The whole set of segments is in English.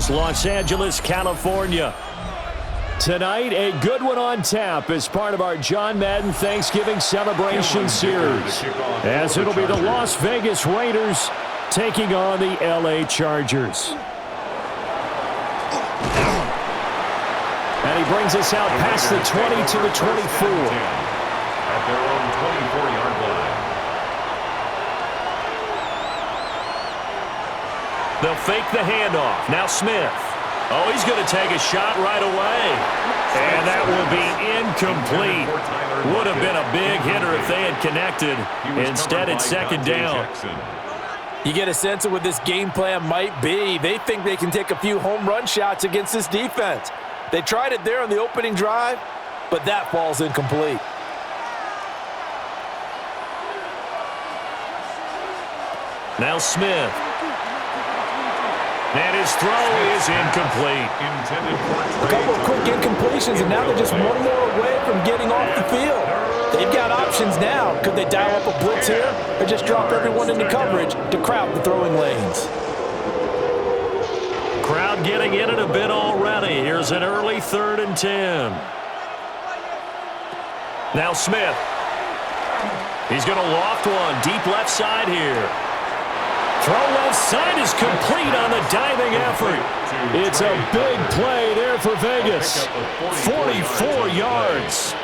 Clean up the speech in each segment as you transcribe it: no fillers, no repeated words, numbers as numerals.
Hills, Los Angeles, California. Tonight, a good one on tap as part of our John Madden Thanksgiving Celebration Series, as it'll be the Las Vegas Raiders taking on the LA Chargers. And he brings us out past the 20 to the 24. At their own 24-yard line. They'll fake the handoff. Now Smith. Oh, he's going to take a shot right away. And that will be incomplete. Would have been a big hitter if they had connected. Instead, it's second down. You get a sense of what this game plan might be. They think they can take a few home run shots against this defense. They tried it there on the opening drive, but that falls incomplete. Now Smith. And his throw is incomplete. A couple of quick incompletions, and now they're just one more away from getting off the field. They've got options now. Could they dial up a blitz here or just drop everyone into coverage to crowd the throwing lanes? Crowd getting in it a bit already. Here's an early 3rd and 10. Now Smith. He's going to loft one deep left side here. Throw left side is complete on the diving effort. It's a big play there for Vegas. 44 yards.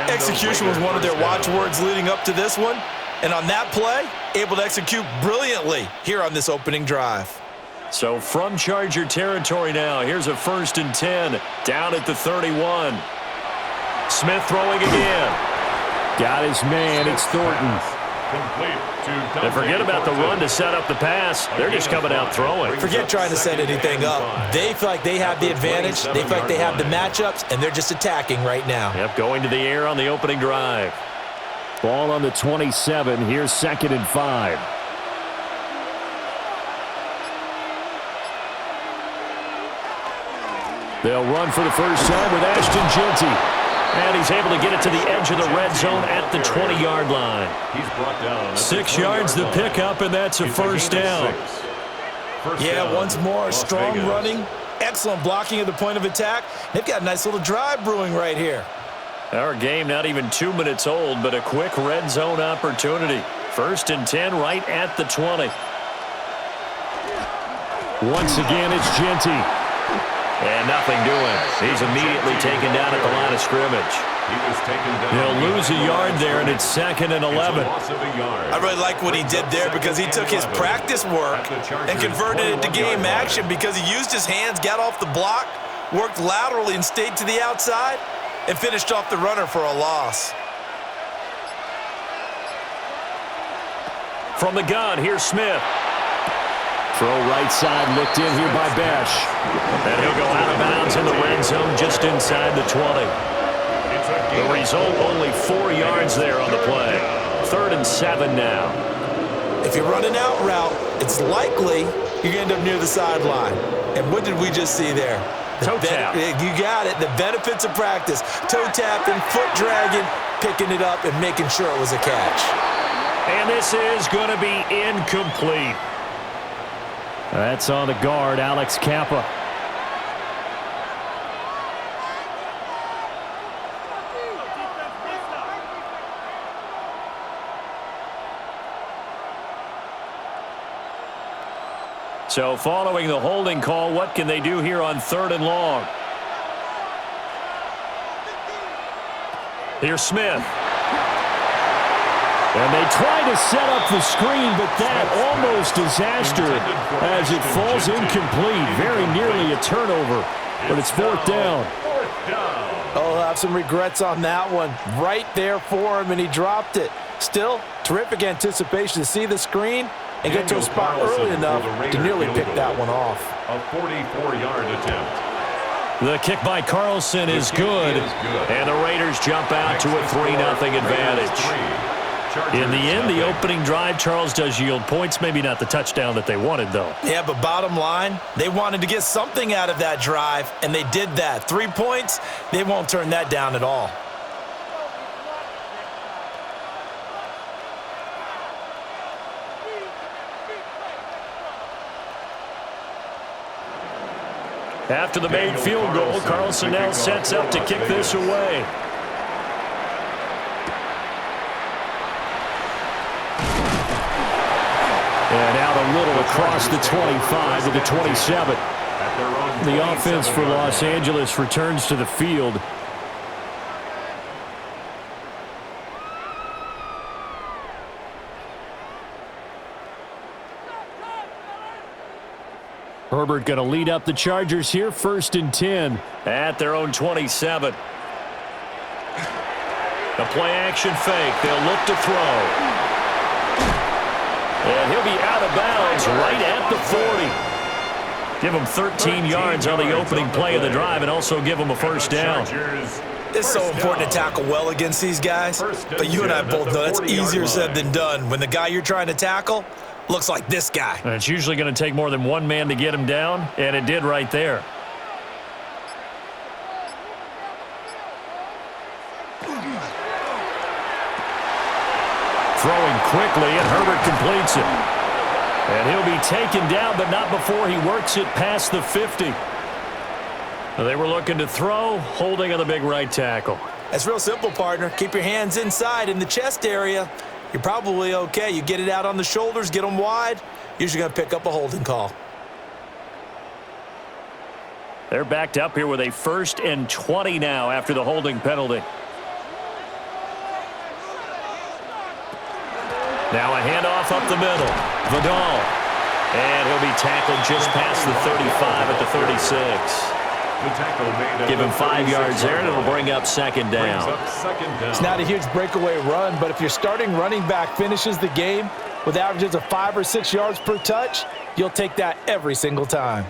Execution was one of their watchwords leading up to this one. And on that play, able to execute brilliantly here on this opening drive. So from Charger territory now, here's a 1st and 10 down at the 31. Smith throwing again. Got his man. It's Thornton. And forget about the run to set up the pass. They're just coming out throwing. Forget trying to set anything up. They feel like they have the advantage. They feel like they have the matchups, and they're just attacking right now. Yep, going to the air on the opening drive. Ball on the 27. Here's 2nd and 5. They'll run for the first time with Ashton Jeanty. And he's able to get it to the edge of the red zone at the 20-yard line. 6 yards the pickup, and that's a first down. Yeah, once more, strong running, excellent blocking at the point of attack. They've got a nice little drive brewing right here. Our game not even 2 minutes old, but a quick red zone opportunity. 1st and 10 right at the 20. Once again, it's Jeanty. And nothing doing. He's immediately taken down at the line of scrimmage. He'll lose a yard there, and it's 2nd and 11. I really like what he did there because he took his practice work and converted it to game action because he used his hands, got off the block, worked laterally and stayed to the outside, and finished off the runner for a loss. From the gun, here's Smith. Throw right side, looked in here by Besh. And he'll go out of bounds in the red zone just inside the 20. The result, only 4 yards there on the play. 3rd and 7 now. If you're running out route, it's likely you're going to end up near the sideline. And what did we just see there? Toe tap. You got it. The benefits of practice. Toe tapping, foot dragging, picking it up, and making sure it was a catch. And this is going to be incomplete. That's on the guard, Alex Kappa. So following the holding call, what can they do here on 3rd and long? Here's Smith. And they try to set up the screen, but that almost disaster as it falls incomplete. Very nearly a turnover, but it's 4th down. Oh, he'll have some regrets on that one. Right there for him, and he dropped it. Still, terrific anticipation to see the screen and get to a spot early enough to nearly pick that one off. A 44-yard attempt. The kick by Carlson is good, and the Raiders jump out to a 3-0 advantage. In the end, the opening drive, Charles, does yield points. Maybe not the touchdown that they wanted, though. Yeah, but bottom line, they wanted to get something out of that drive, and they did that. 3 points, they won't turn that down at all. After the made field goal, Carlson now sets up to kick this away. And out a little across the 25 to the 27. The offense for Los Angeles returns to the field. Herbert going to lead up the Chargers here, 1st and 10. At their own 27. The play-action fake. They'll look to throw. And he'll be out of bounds right at the 40. Give him 13 yards on the opening play of the drive and also give him a first down. It's so important to tackle well against these guys, but you and I both know that's easier said than done when the guy you're trying to tackle looks like this guy. And it's usually going to take more than one man to get him down, and it did right there. Throwing quickly, and Herbert completes it. And he'll be taken down, but not before he works it past the 50. They were looking to throw, holding on the big right tackle. That's real simple, partner. Keep your hands inside in the chest area. You're probably okay. You get it out on the shoulders, get them wide, usually going to pick up a holding call. They're backed up here with a 1st and 20 now after the holding penalty. Now a handoff up the middle. Vidal. And he'll be tackled just past the 35 at the 36. Give him 5 yards there, and it'll bring up 2nd down. It's not a huge breakaway run, but if your starting running back finishes the game with averages of 5 or 6 yards per touch, you'll take that every single time.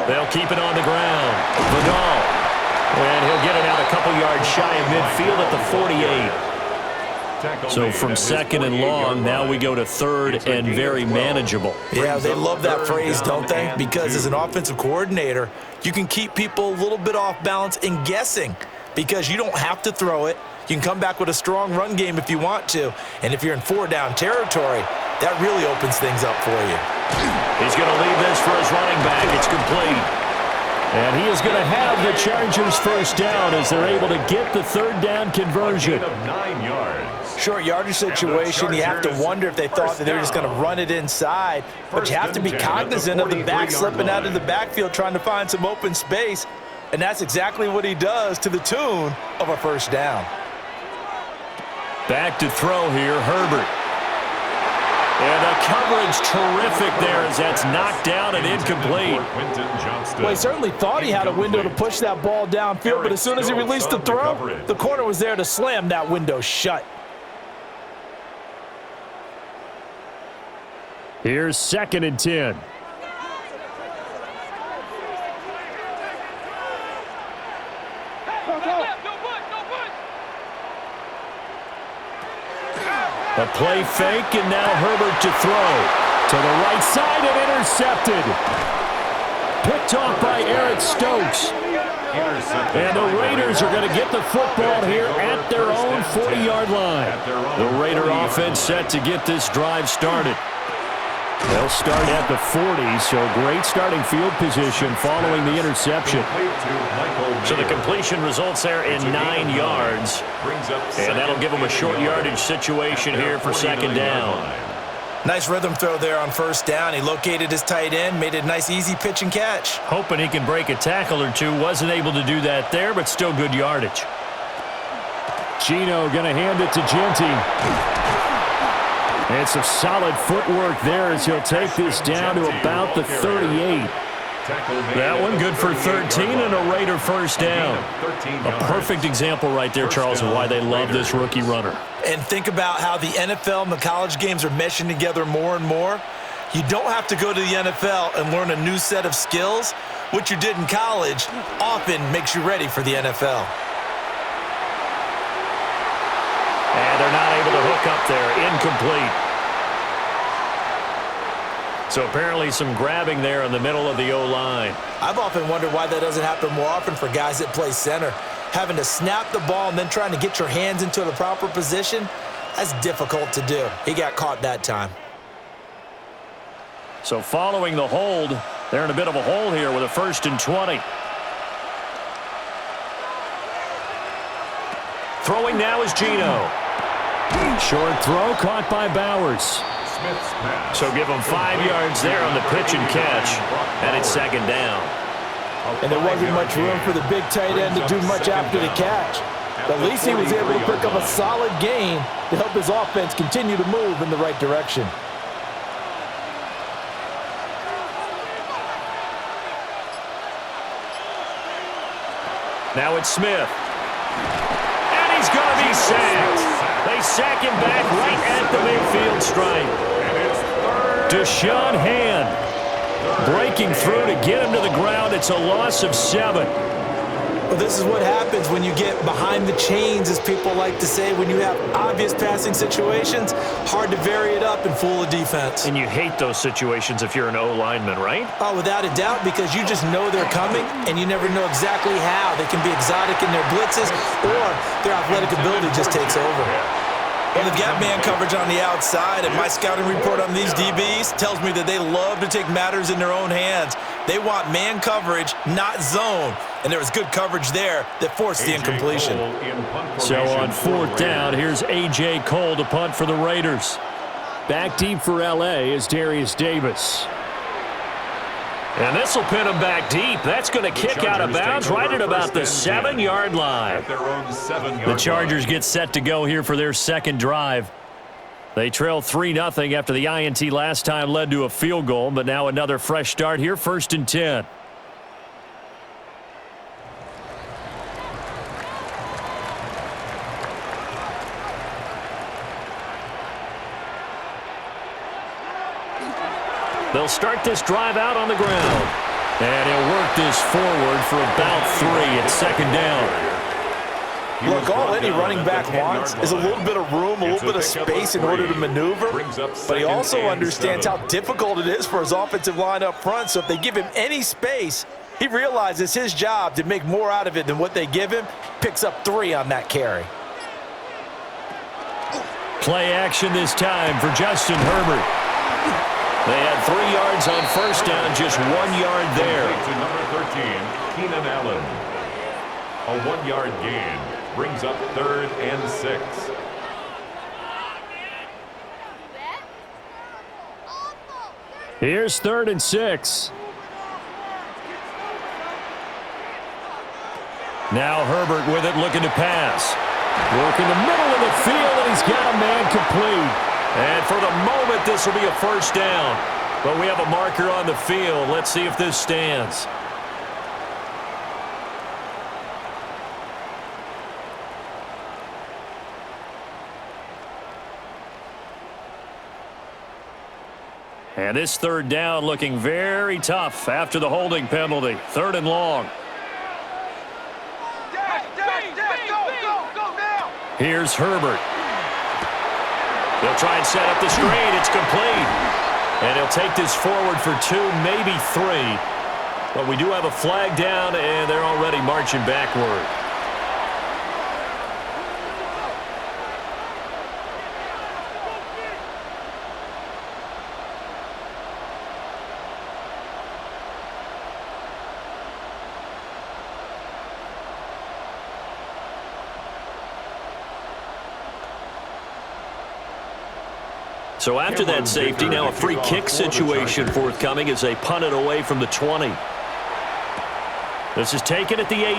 They'll keep it on the ground. Vidal. And he'll get it out a couple yards shy of midfield at the 48. So from 2nd and long, now we go to 3rd and very manageable. Yeah, they love that phrase, don't they? Because as an offensive coordinator, you can keep people a little bit off balance and guessing because you don't have to throw it. You can come back with a strong run game if you want to. And if you're in 4-down territory, that really opens things up for you. He's going to leave this for his running back. It's complete. And he is going to have the Chargers first down as they're able to get the 3rd down conversion. 9 yards. Short yardage situation, you have to wonder if they thought that they were just going to run it inside. But you have to be cognizant of the back slipping out of the backfield trying to find some open space. And that's exactly what he does to the tune of a 1st down. Back to throw here, Herbert. And the coverage terrific there as that's knocked down and incomplete. Well, he certainly thought he had a window to push that ball downfield, but as soon as he released the throw, the corner was there to slam that window shut. Here's 2nd and 10. A play fake, and now Herbert to throw. To the right side and intercepted. Picked off by Eric Stokes. And the Raiders are going to get the football here at their own 40-yard line. The Raider offense set to get this drive started. They'll start at the 40, so great starting field position following the interception. So the completion results there in 9 yards. And that'll give them a short yardage situation here for 2nd down. Nice rhythm throw there on 1st down. He located his tight end, made it a nice easy pitch and catch. Hoping he can break a tackle or two. Wasn't able to do that there, but still good yardage. Gino going to hand it to Genty. And some solid footwork there as he'll take this down to about the 38. That one good for 13 and a Raider 1st down. A perfect example right there, Charles, of why they love this rookie runner. And think about how the NFL and the college games are meshing together more and more. You don't have to go to the NFL and learn a new set of skills. What you did in college often makes you ready for the NFL. And they're not able to hook up there. Incomplete. So apparently some grabbing there in the middle of the O-line. I've often wondered why that doesn't happen more often for guys that play center. Having to snap the ball and then trying to get your hands into the proper position, That's difficult to do. He got caught that time. So following the hold, they're in a bit of a hole here with a 1st and 20. Throwing now is Geno. Short throw caught by Bowers. So give him 5 yards there on the pitch and catch, and it's 2nd down. And there wasn't much room for the big tight end to do much after the catch. But at least he was able to pick up a solid gain to help his offense continue to move in the right direction. Now it's Smith. And he's going to be sacked. They sack him back right at the midfield stripe. Deshaun Hand breaking through to get him to the ground. It's a loss of 7. Well, this is what happens when you get behind the chains, as people like to say. When you have obvious passing situations, hard to vary it up and fool a defense. And you hate those situations if you're an O-lineman, right? Oh, without a doubt, because you just know they're coming, and you never know exactly how. They can be exotic in their blitzes, or their athletic ability just takes over. Well, they've got man coverage on the outside, and my scouting report on these DBs tells me that they love to take matters in their own hands. They want man coverage, not zone. And there was good coverage there that forced the incompletion. So on 4th down, here's A.J. Cole to punt for the Raiders. Back deep for L.A. is Darius Davis. And this will pin him back deep. That's going to kick out of bounds right at about the 7-yard line. The Chargers get set to go here for their 2nd drive. They trail 3-0 after the INT last time led to a field goal, but now another fresh start here, 1st and 10. They'll start this drive out on the ground. And he'll work this forward for about 3 at 2nd down. Look, all any running back wants is a little bit of room, a little bit of space in order to maneuver. But he also understands how difficult it is for his offensive line up front. So if they give him any space, he realizes his job to make more out of it than what they give him. Picks up 3 on that carry. Play action this time for Justin Herbert. They had 3 yards on 1st down, just 1 yard there. To number 13, Keenan Allen. A 1-yard gain brings up 3rd and 6. Here's 3rd and 6. Now Herbert with it, looking to pass. Working the middle of the field, and he's got a man complete. And for the moment, this will be a 1st down. But we have a marker on the field. Let's see if this stands. And this 3rd down looking very tough after the holding penalty. 3rd and long. Here's Herbert. They'll try and set up the screen. It's complete. And he'll take this forward for 2, maybe 3. But we do have a flag down, and they're already marching backward. So after that safety, now a free kick situation forthcoming as they punt it away from the 20. This is taken at the 18.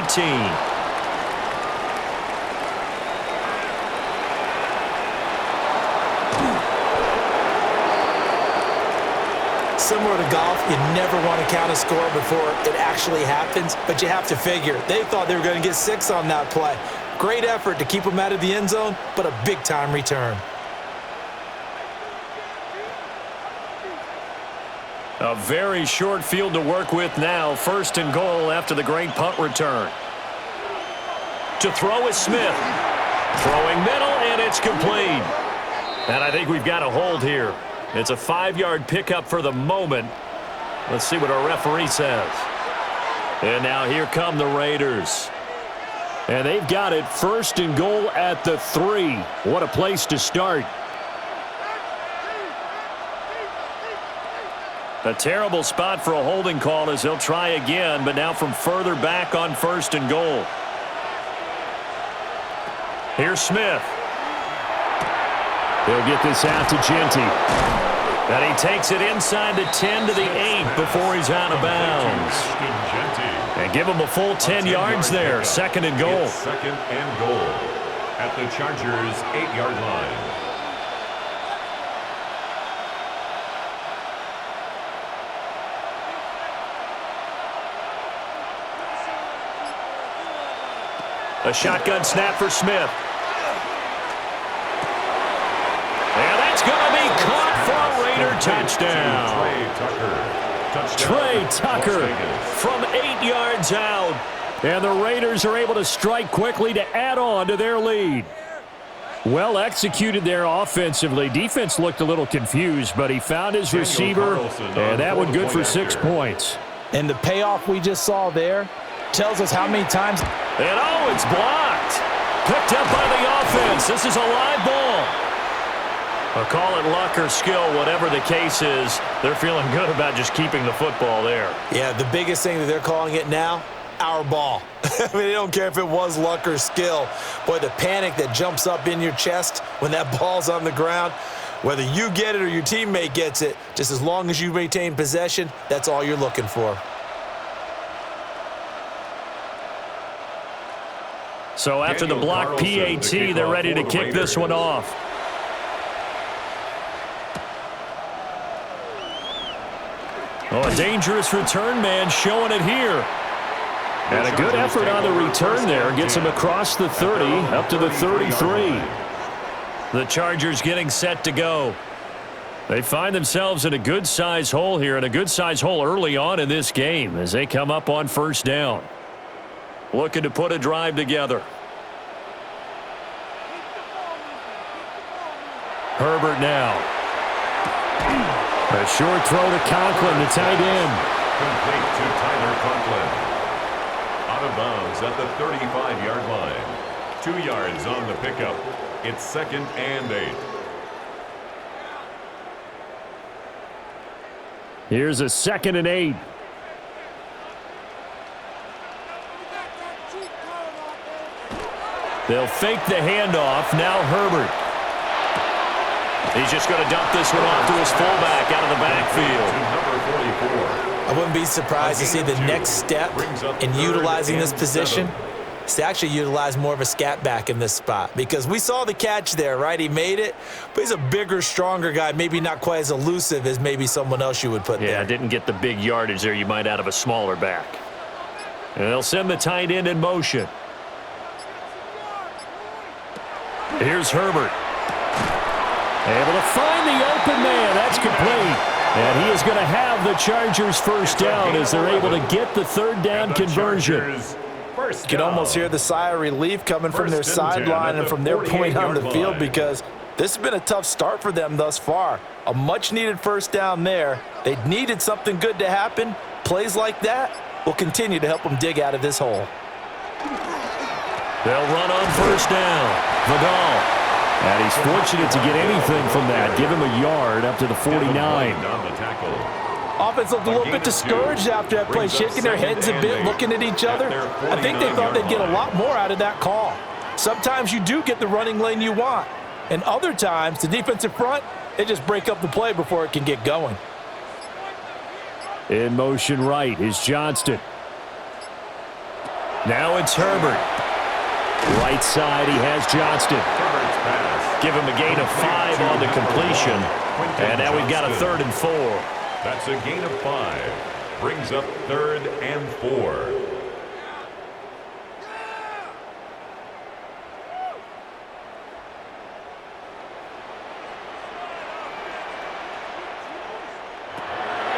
Similar to golf, you never want to count a score before it actually happens, but you have to figure. They thought they were going to get 6 on that play. Great effort to keep them out of the end zone, but a big-time return. A very short field to work with now. 1st and goal after the great punt return. To throw is Smith. Throwing middle, and it's complete. And I think we've got a hold here. It's a 5-yard pickup for the moment. Let's see what our referee says. And now here come the Raiders. And they've got it 1st and goal at the 3. What a place to start. A terrible spot for a holding call as they'll try again, but now from further back on 1st and goal. Here's Smith. He'll get this out to Genty. And he takes it inside the 10 to the 8 before he's out of bounds. And give him a full 10 yards there. 2nd and goal. 2nd and goal at the Chargers' 8-yard line. A shotgun snap for Smith. And that's going to be caught for a Raider touchdown. Trey Tucker from 8 yards out. And the Raiders are able to strike quickly to add on to their lead. Well executed there offensively. Defense looked a little confused, but he found his receiver, and that one good for 6 points. And the payoff we just saw there tells us how many times. And oh, it's blocked. Picked up by the offense. This is a live ball. I'll call it luck or skill, whatever the case is. They're feeling good about just keeping the football there. Yeah, the biggest thing that they're calling it now, our ball. I mean, they don't care if it was luck or skill. Boy, the panic that jumps up in your chest when that ball's on the ground, whether you get it or your teammate gets it, just as long as you maintain possession, that's all you're looking for. So after the block PAT, they're ready to kick this one off. Oh, a dangerous return man showing it here. And a good effort on the return there. Gets him across the 30, up to the 33. The Chargers getting set to go. They find themselves in a good-size hole here, and a good-size hole early on in this game as they come up on 1st down. Looking to put a drive together. Herbert now. A short throw to Conklin, the tight end. Complete to Tyler Conklin. Out of bounds at the 35-yard line. 2 yards on the pickup. It's 2nd and 8. Here's a 2nd and 8. They'll fake the handoff. Now Herbert. He's just going to dump this one off to his fullback out of the backfield. I wouldn't be surprised to see the next step in utilizing this position is to actually utilize more of a scat back in this spot, because we saw the catch there, right? He made it, but he's a bigger, stronger guy, maybe not quite as elusive as maybe someone else you would put there. Yeah, didn't get the big yardage there you might out of a smaller back. And they'll send the tight end in motion. Here's Herbert. Able to find the open man. That's complete. And he is going to have the Chargers 1st down as they're able to get the 3rd down conversion. You can almost hear the sigh of relief coming from their sideline and from their point on the field, because this has been a tough start for them thus far. A much-needed 1st down there. They needed something good to happen. Plays like that will continue to help them dig out of this hole. They'll run on 1st down. Vidal. And he's fortunate to get anything from that. Give him a yard up to the 49. Offense looked a little bit discouraged after that play, shaking their heads a bit, looking at each other. I think they thought they'd get a lot more out of that call. Sometimes you do get the running lane you want, and other times the defensive front, they just break up the play before it can get going. In motion right is Johnston. Now it's Herbert. Right side, he has Johnston. Give him a gain of 5 on the completion. And now we've got a 3rd and 4. That's a gain of 5. Brings up 3rd and 4.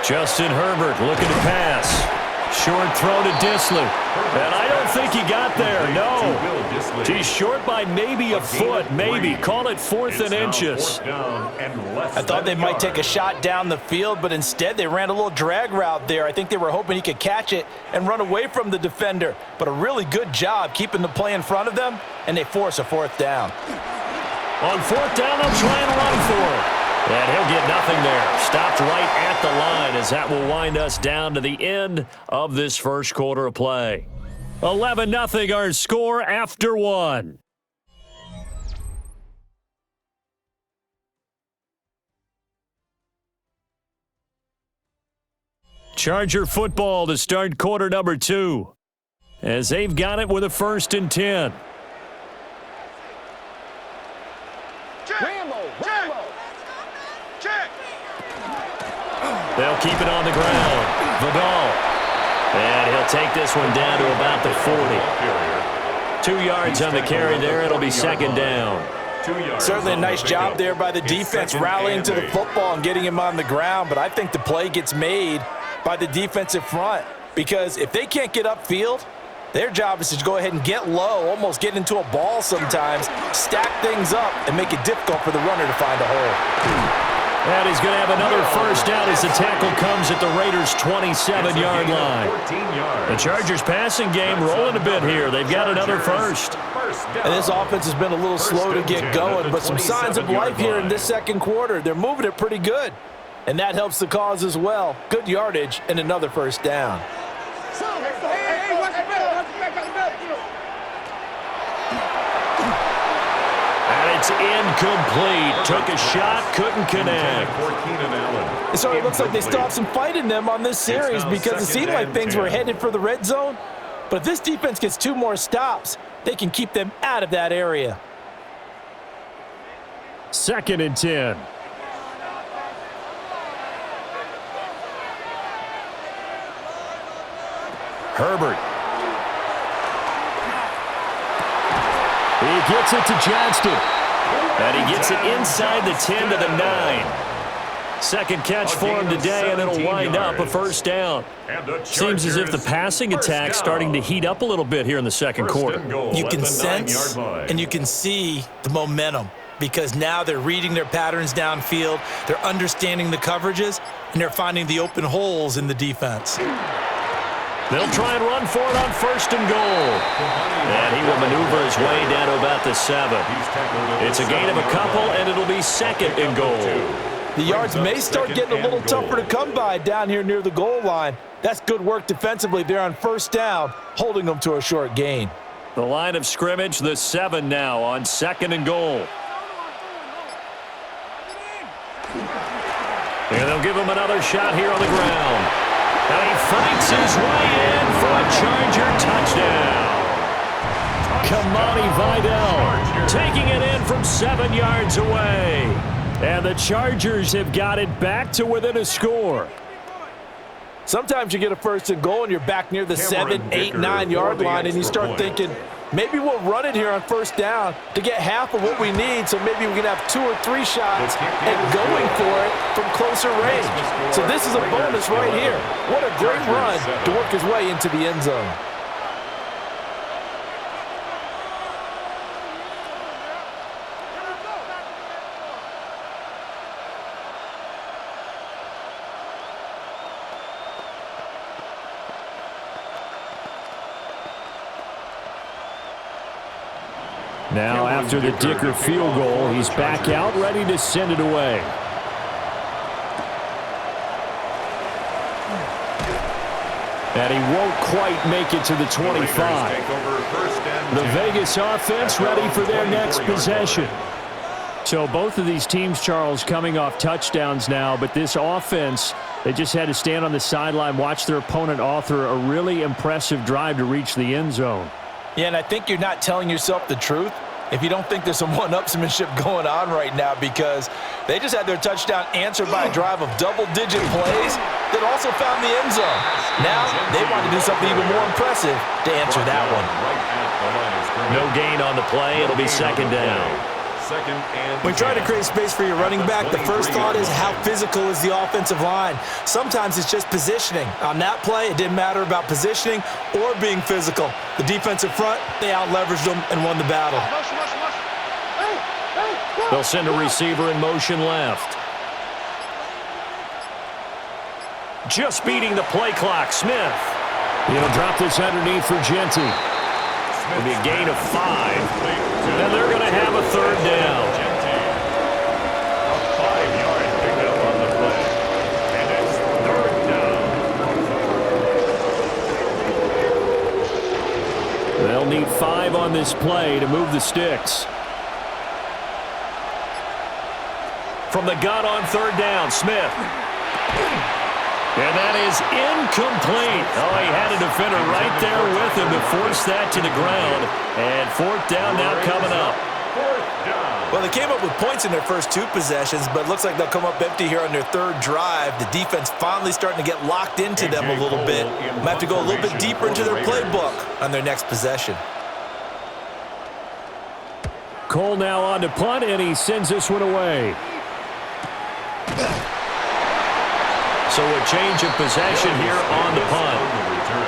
Justin Herbert looking to pass. Short throw to Disley. And I don't think he got there. No. He's short by maybe a foot, maybe. Call it 4th and inches. I thought they might take a shot down the field, but instead they ran a little drag route there. I think they were hoping he could catch it and run away from the defender. But a really good job keeping the play in front of them, and they force a 4th down. On 4th down, they'll try and run for it. And he'll get nothing there. Stopped right at the line as that will wind us down to the end of this first quarter of play. 11-0 our score after 1. Charger football to start quarter number 2. As they've got it with a 1st and 10. They'll keep it on the ground. Vidal. And he'll take this one down to about the 40. 2 yards on the carry there. It'll be 2nd down. Certainly a nice job there by the defense rallying to the football and getting him on the ground, but I think the play gets made by the defensive front because if they can't get upfield, their job is to go ahead and get low, almost get into a ball sometimes, stack things up, and make it difficult for the runner to find a hole. And he's going to have another 1st down as the tackle comes at the Raiders' 27-yard line. The Chargers' passing game rolling a bit here. They've got another 1st. And this offense has been a little slow to get going, but some signs of life here in this 2nd quarter. They're moving it pretty good, and that helps the cause as well. Good yardage and another 1st down. It's incomplete. Took a shot, couldn't connect. So it looks like they still have some fight in them on this series because it seemed like things were headed for the red zone. But if this defense gets 2 more stops, they can keep them out of that area. 2nd and 10. Herbert. He gets it to Johnston. And he gets it inside the 10 to the 9. 2nd catch for him today, and it'll wind up a 1st down. Seems as if the passing attack's starting to heat up a little bit here in the 2nd quarter. You can sense and you can see the momentum because now they're reading their patterns downfield, they're understanding the coverages, and they're finding the open holes in the defense. They'll try and run for it on 1st and goal. And he will maneuver his way down to about the 7. It's a gain of a couple, and it'll be 2nd and goal. The yards may start getting a little tougher to come by down here near the goal line. That's good work defensively there on 1st down, holding them to a short gain. The line of scrimmage, the 7 now on 2nd and goal. And they'll give him another shot here on the ground. And he fights his way in for a Charger touchdown. Kamani Vidal taking it in from 7 yards away. And the Chargers have got it back to within a score. Sometimes you get a 1st and goal and you're back near the 7, 8, 9 yard line and you start thinking, maybe we'll run it here on 1st down to get half of what we need, so maybe we can have 2 or 3 shots and going for it from closer range. So this is a bonus right here. What a great run to work his way into the end zone. Now, after the Dicker field goal, he's back out, ready to send it away. And he won't quite make it to the 25. The Vegas offense ready for their next possession. So both of these teams, Charles, coming off touchdowns now, but this offense, they just had to stand on the sideline, watch their opponent author a really impressive drive to reach the end zone. Yeah, and I think you're not telling yourself the truth if you don't think there's some one-upsmanship going on right now, because they just had their touchdown answered by a drive of double-digit plays that also found the end zone. Now they want to do something even more impressive to answer that one. No gain on the play. It'll be 2nd down. second and When trying to create space for your running back, the first thought is how physical is the offensive line. Sometimes it's just positioning. On that play, it didn't matter about positioning or being physical. The defensive front, they out-leveraged them and won the battle. They'll send a receiver in motion left. Just beating the play clock, Smith. He'll drop this underneath for Genty. It'll be a gain of 5. And they're going to have a third down. A 5-yard pickup on the play. And it's third down. They'll need 5 on this play to move the sticks. From the gun on third down, Smith. And that is incomplete. Oh, he had a defender right there with him to force that to the ground. And fourth down now coming up. Well, they came up with points in their first 2 possessions, but it looks like they'll come up empty here on their third drive. The defense finally starting to get locked into them a little bit. Might have to go a little bit deeper into their playbook on their next possession. Cole now on to punt, and he sends this one away. So a change of possession here on the punt.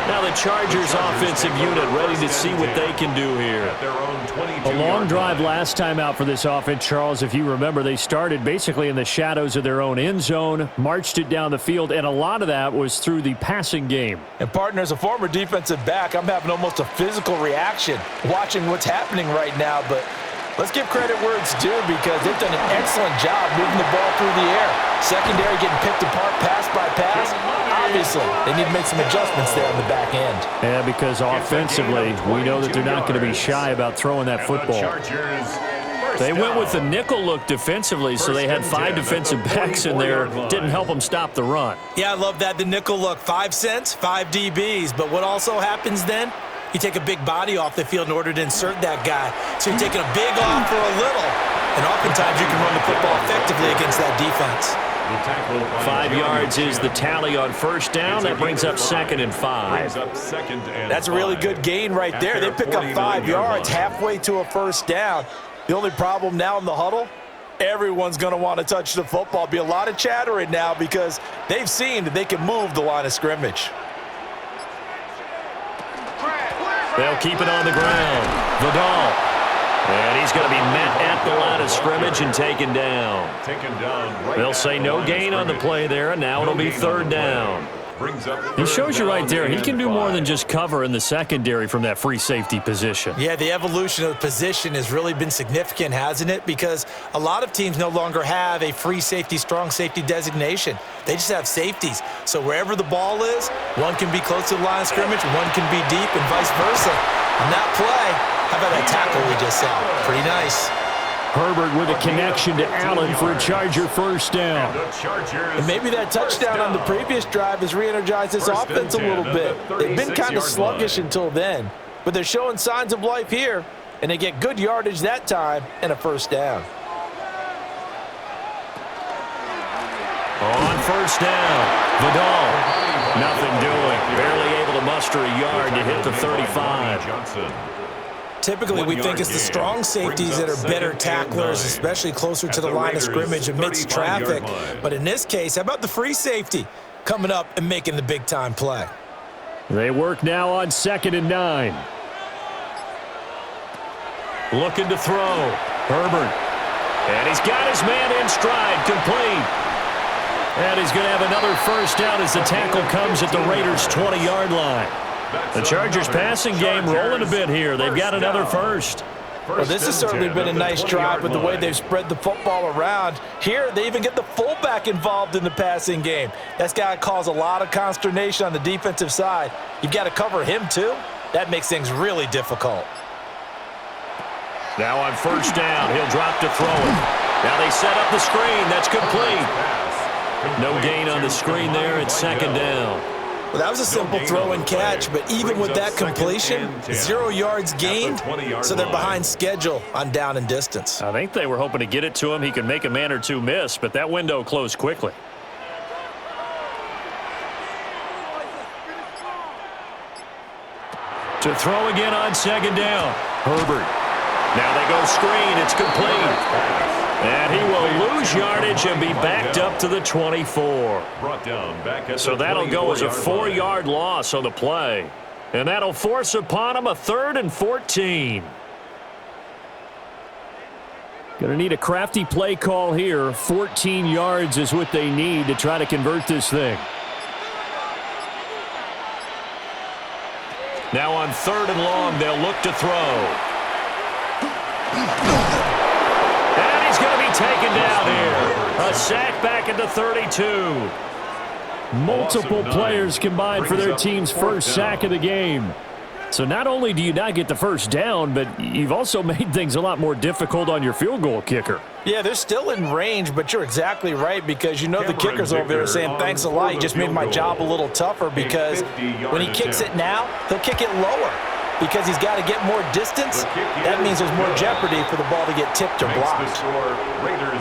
Now the Chargers offensive unit ready to see what they can do here. A long drive last time out for this offense, Charles. If you remember, they started basically in the shadows of their own end zone, marched it down the field, and a lot of that was through the passing game. And, partner, as a former defensive back, I'm having almost a physical reaction watching what's happening right now, but let's give credit where it's due because they've done an excellent job moving the ball through the air. Secondary getting picked apart pass by pass. Obviously, they need to make some adjustments there on the back end. Yeah, because offensively, we know that they're not going to be shy about throwing that football. They went with the nickel look defensively, so they had 5 defensive backs in there. Didn't help them stop the run. Yeah, I love that, the nickel look. 5 cents, 5 DBs. But what also happens then? You take a big body off the field in order to insert that guy. So you're taking a big off for a little. And oftentimes you can run the football effectively against that defense. 5 yards is the tally on first down. That brings up 2nd and 5. That's a really good gain right there. They pick up 5 yards halfway to a first down. The only problem now in the huddle, everyone's going to want to touch the football. Be a lot of chattering now because they've seen that they can move the line of scrimmage. They'll keep it on the ground. Vidal. And he's going to be met at the line of scrimmage and taken down. They'll say no gain on the play there, and now it'll be third down. He shows you right there, he can do more than just cover in the secondary from that free safety position. Yeah, the evolution of the position has really been significant, hasn't it? Because a lot of teams no longer have a free safety, strong safety designation. They just have safeties. So wherever the ball is, one can be close to the line of scrimmage, one can be deep, and vice versa. On that play, how about that tackle we just saw? Pretty nice. Herbert with a connection to Allen for a Charger first down. And maybe that touchdown on the previous drive has re-energized this offense a little bit. They've been kind of sluggish until then, but they're showing signs of life here, and they get good yardage that time and a first down. On first down, Vidal. Nothing doing. Barely able to muster a yard to hit the 35. Typically, we think it's the strong safeties that are better tacklers, especially closer to the line of scrimmage amidst traffic. But in this case, how about the free safety coming up and making the big-time play? They work now on 2nd and 9. Looking to throw. Herbert. And he's got his man in stride, complete. And he's going to have another first down as the tackle comes at the Raiders' 20-yard line. The Chargers passing game rolling a bit here. They've got another first. Well, this has certainly been a nice drive with the way they've spread the football around. Here, they even get the fullback involved in the passing game. That's got to cause a lot of consternation on the defensive side. You've got to cover him, too. That makes things really difficult. Now on first down, he'll drop to throw it. Now they set up the screen. That's complete. No gain on the screen there at 2nd down. Well, that was a simple throw and catch, but even with that completion, 0 yards gained, so they're behind schedule on down and distance. I think they were hoping to get it to him. He could make a man or two miss, but that window closed quickly. To throw again on 2nd down. Herbert. Now they go screen. It's complete. And he will lose yardage and be backed up to the 24. So that'll go as a 4-yard loss on the play. And that'll force upon him a 3rd and 14. Going to need a crafty play call here. 14 yards is what they need to try to convert this thing. Now on 3rd and long, they'll look to throw. And he's going to be taken down here. A sack back at the 32. Multiple players combined for their team's first sack of the game. So not only do you not get the first down, but you've also made things a lot more difficult on your field goal kicker. Yeah, they're still in range, but you're exactly right because you know the kicker's over there saying, thanks a lot, you just made my job a little tougher because when he kicks it now, he'll kick it lower because he's got to get more distance. That means there's more jeopardy for the ball to get tipped or blocked.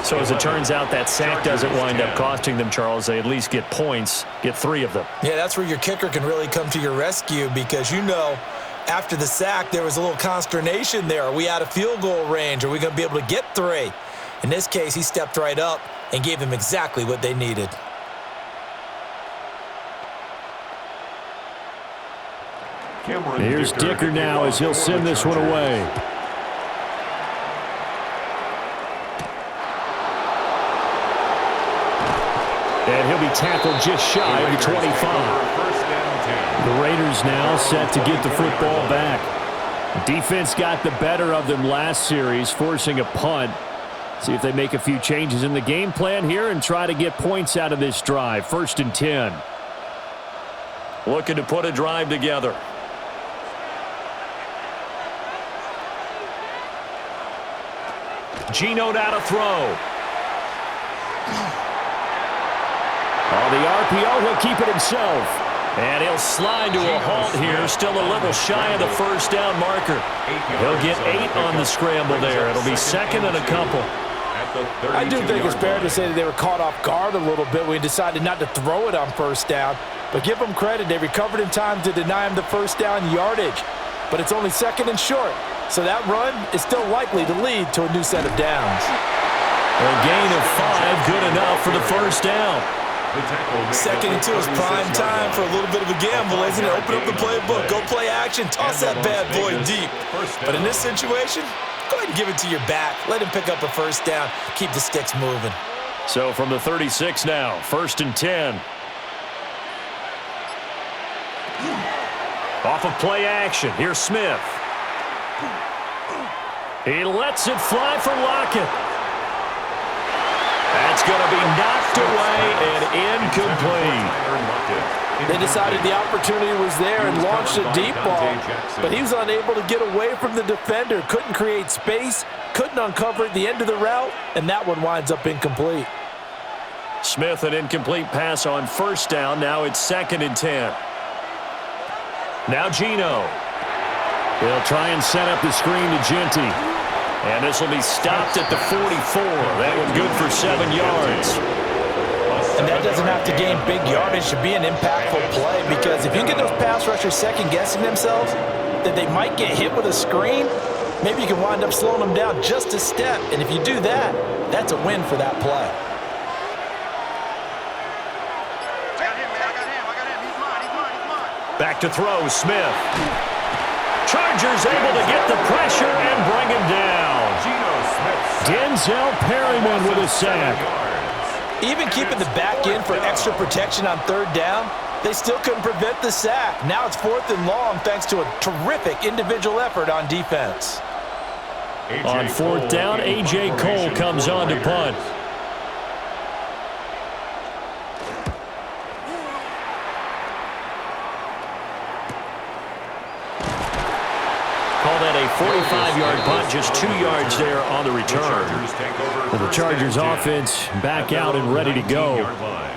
So as it turns out, that sack doesn't wind up costing them, Charles. They at least get points, get 3 of them. Yeah, that's where your kicker can really come to your rescue because you know after the sack there was a little consternation there. Are we out of field goal range? Are we going to be able to get 3? In this case, he stepped right up and gave them exactly what they needed. Here's Dicker now as he'll send this one away. And he'll be tackled just shy of the 25. The Raiders now set to get the football back. The defense got the better of them last series, forcing a punt. See if they make a few changes in the game plan here and try to get points out of this drive. 1st and 10. Looking to put a drive together. Geno now to throw. On the RPO, he'll keep it himself. And he'll slide to a halt here, still a little shy of the first down marker. He'll get 8 on the scramble there. It'll be 2nd and a couple. I do think it's fair to say that they were caught off guard a little bit when he decided not to throw it on 1st down. But give them credit, they recovered in time to deny him the 1st down yardage. But it's only 2nd and short. So that run is still likely to lead to a new set of downs. A gain of 5, good enough for the 1st down. 2nd and 2 is prime time for a little bit of a gamble, isn't it? Open up the playbook, go play action, toss that bad boy deep. But in this situation, go ahead and give it to your back. Let him pick up a 1st down, keep the sticks moving. So from the 36 now, 1st and 10. Off of play action, here's Smith. He lets it fly for Lockett. That's going to be knocked away and incomplete. They decided the opportunity was there and launched a deep ball, but he was unable to get away from the defender, couldn't create space, couldn't uncover at the end of the route, and that one winds up incomplete. Smith, an incomplete pass on 1st down. Now it's 2nd and 10. Now Geno. He'll try and set up the screen to Genty. And this will be stopped at the 44. That one good for 7 yards. And that doesn't have to gain big yardage to be an impactful play because if you get those pass rushers second-guessing themselves that they might get hit with a screen, maybe you can wind up slowing them down just a step. And if you do that, that's a win for that play. Back to throw, Smith. Chargers able to get the pressure and bring him down. Denzel Perryman with a sack. Even keeping the back end for extra protection on 3rd down, they still couldn't prevent the sack. Now it's 4th and long thanks to a terrific individual effort on defense. On 4th down, A.J. Cole comes on to punt. Call that a 45-yard punt, just 2 yards there on the return. Well, the Chargers offense back out and ready to go.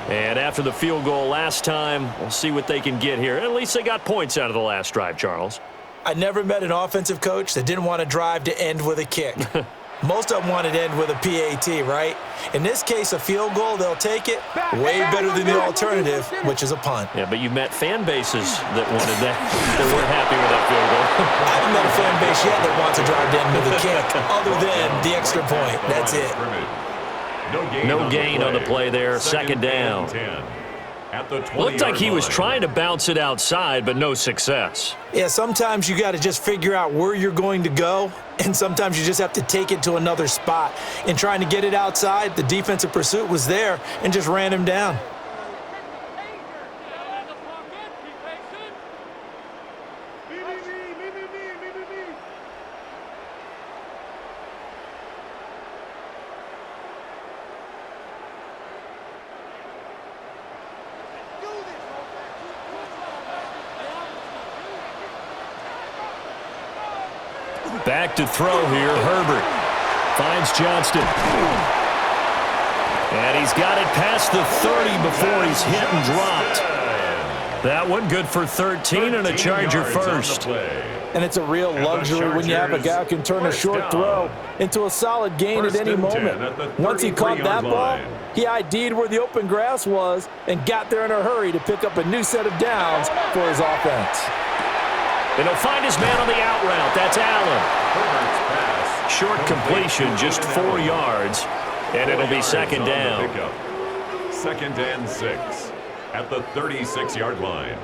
And after the field goal last time, we'll see what they can get here. At least they got points out of the last drive, Charles. I never met an offensive coach that didn't want to drive to end with a kick. Most of them want it to end with a PAT, right? In this case, a field goal, they'll take it. Way better than the alternative, which is a punt. Yeah, but you met fan bases that wanted that, that weren't happy with that field goal. I haven't met a fan base yet that wants to drive down with a kick, other than the extra point. That's it. No gain on the play there. Second down. Looked like he was trying to bounce it outside, but no success. Yeah, sometimes you got to just figure out where you're going to go, and sometimes you just have to take it to another spot. In trying to get it outside, the defensive pursuit was there and just ran him down. Back to throw here. Herbert finds Johnston. And he's got it past the 30 before he's hit and dropped. That one good for 13 and a Charger first. And it's a real luxury when you have a guy who can turn a short throw into a solid gain at any moment. Once he caught that ball, he ID'd where the open grass was and got there in a hurry to pick up a new set of downs for his offense. And he'll find his man on the out route. That's Allen. Short completion, just 4 yards, and it'll be second down. Second and 6 at the 36-yard line.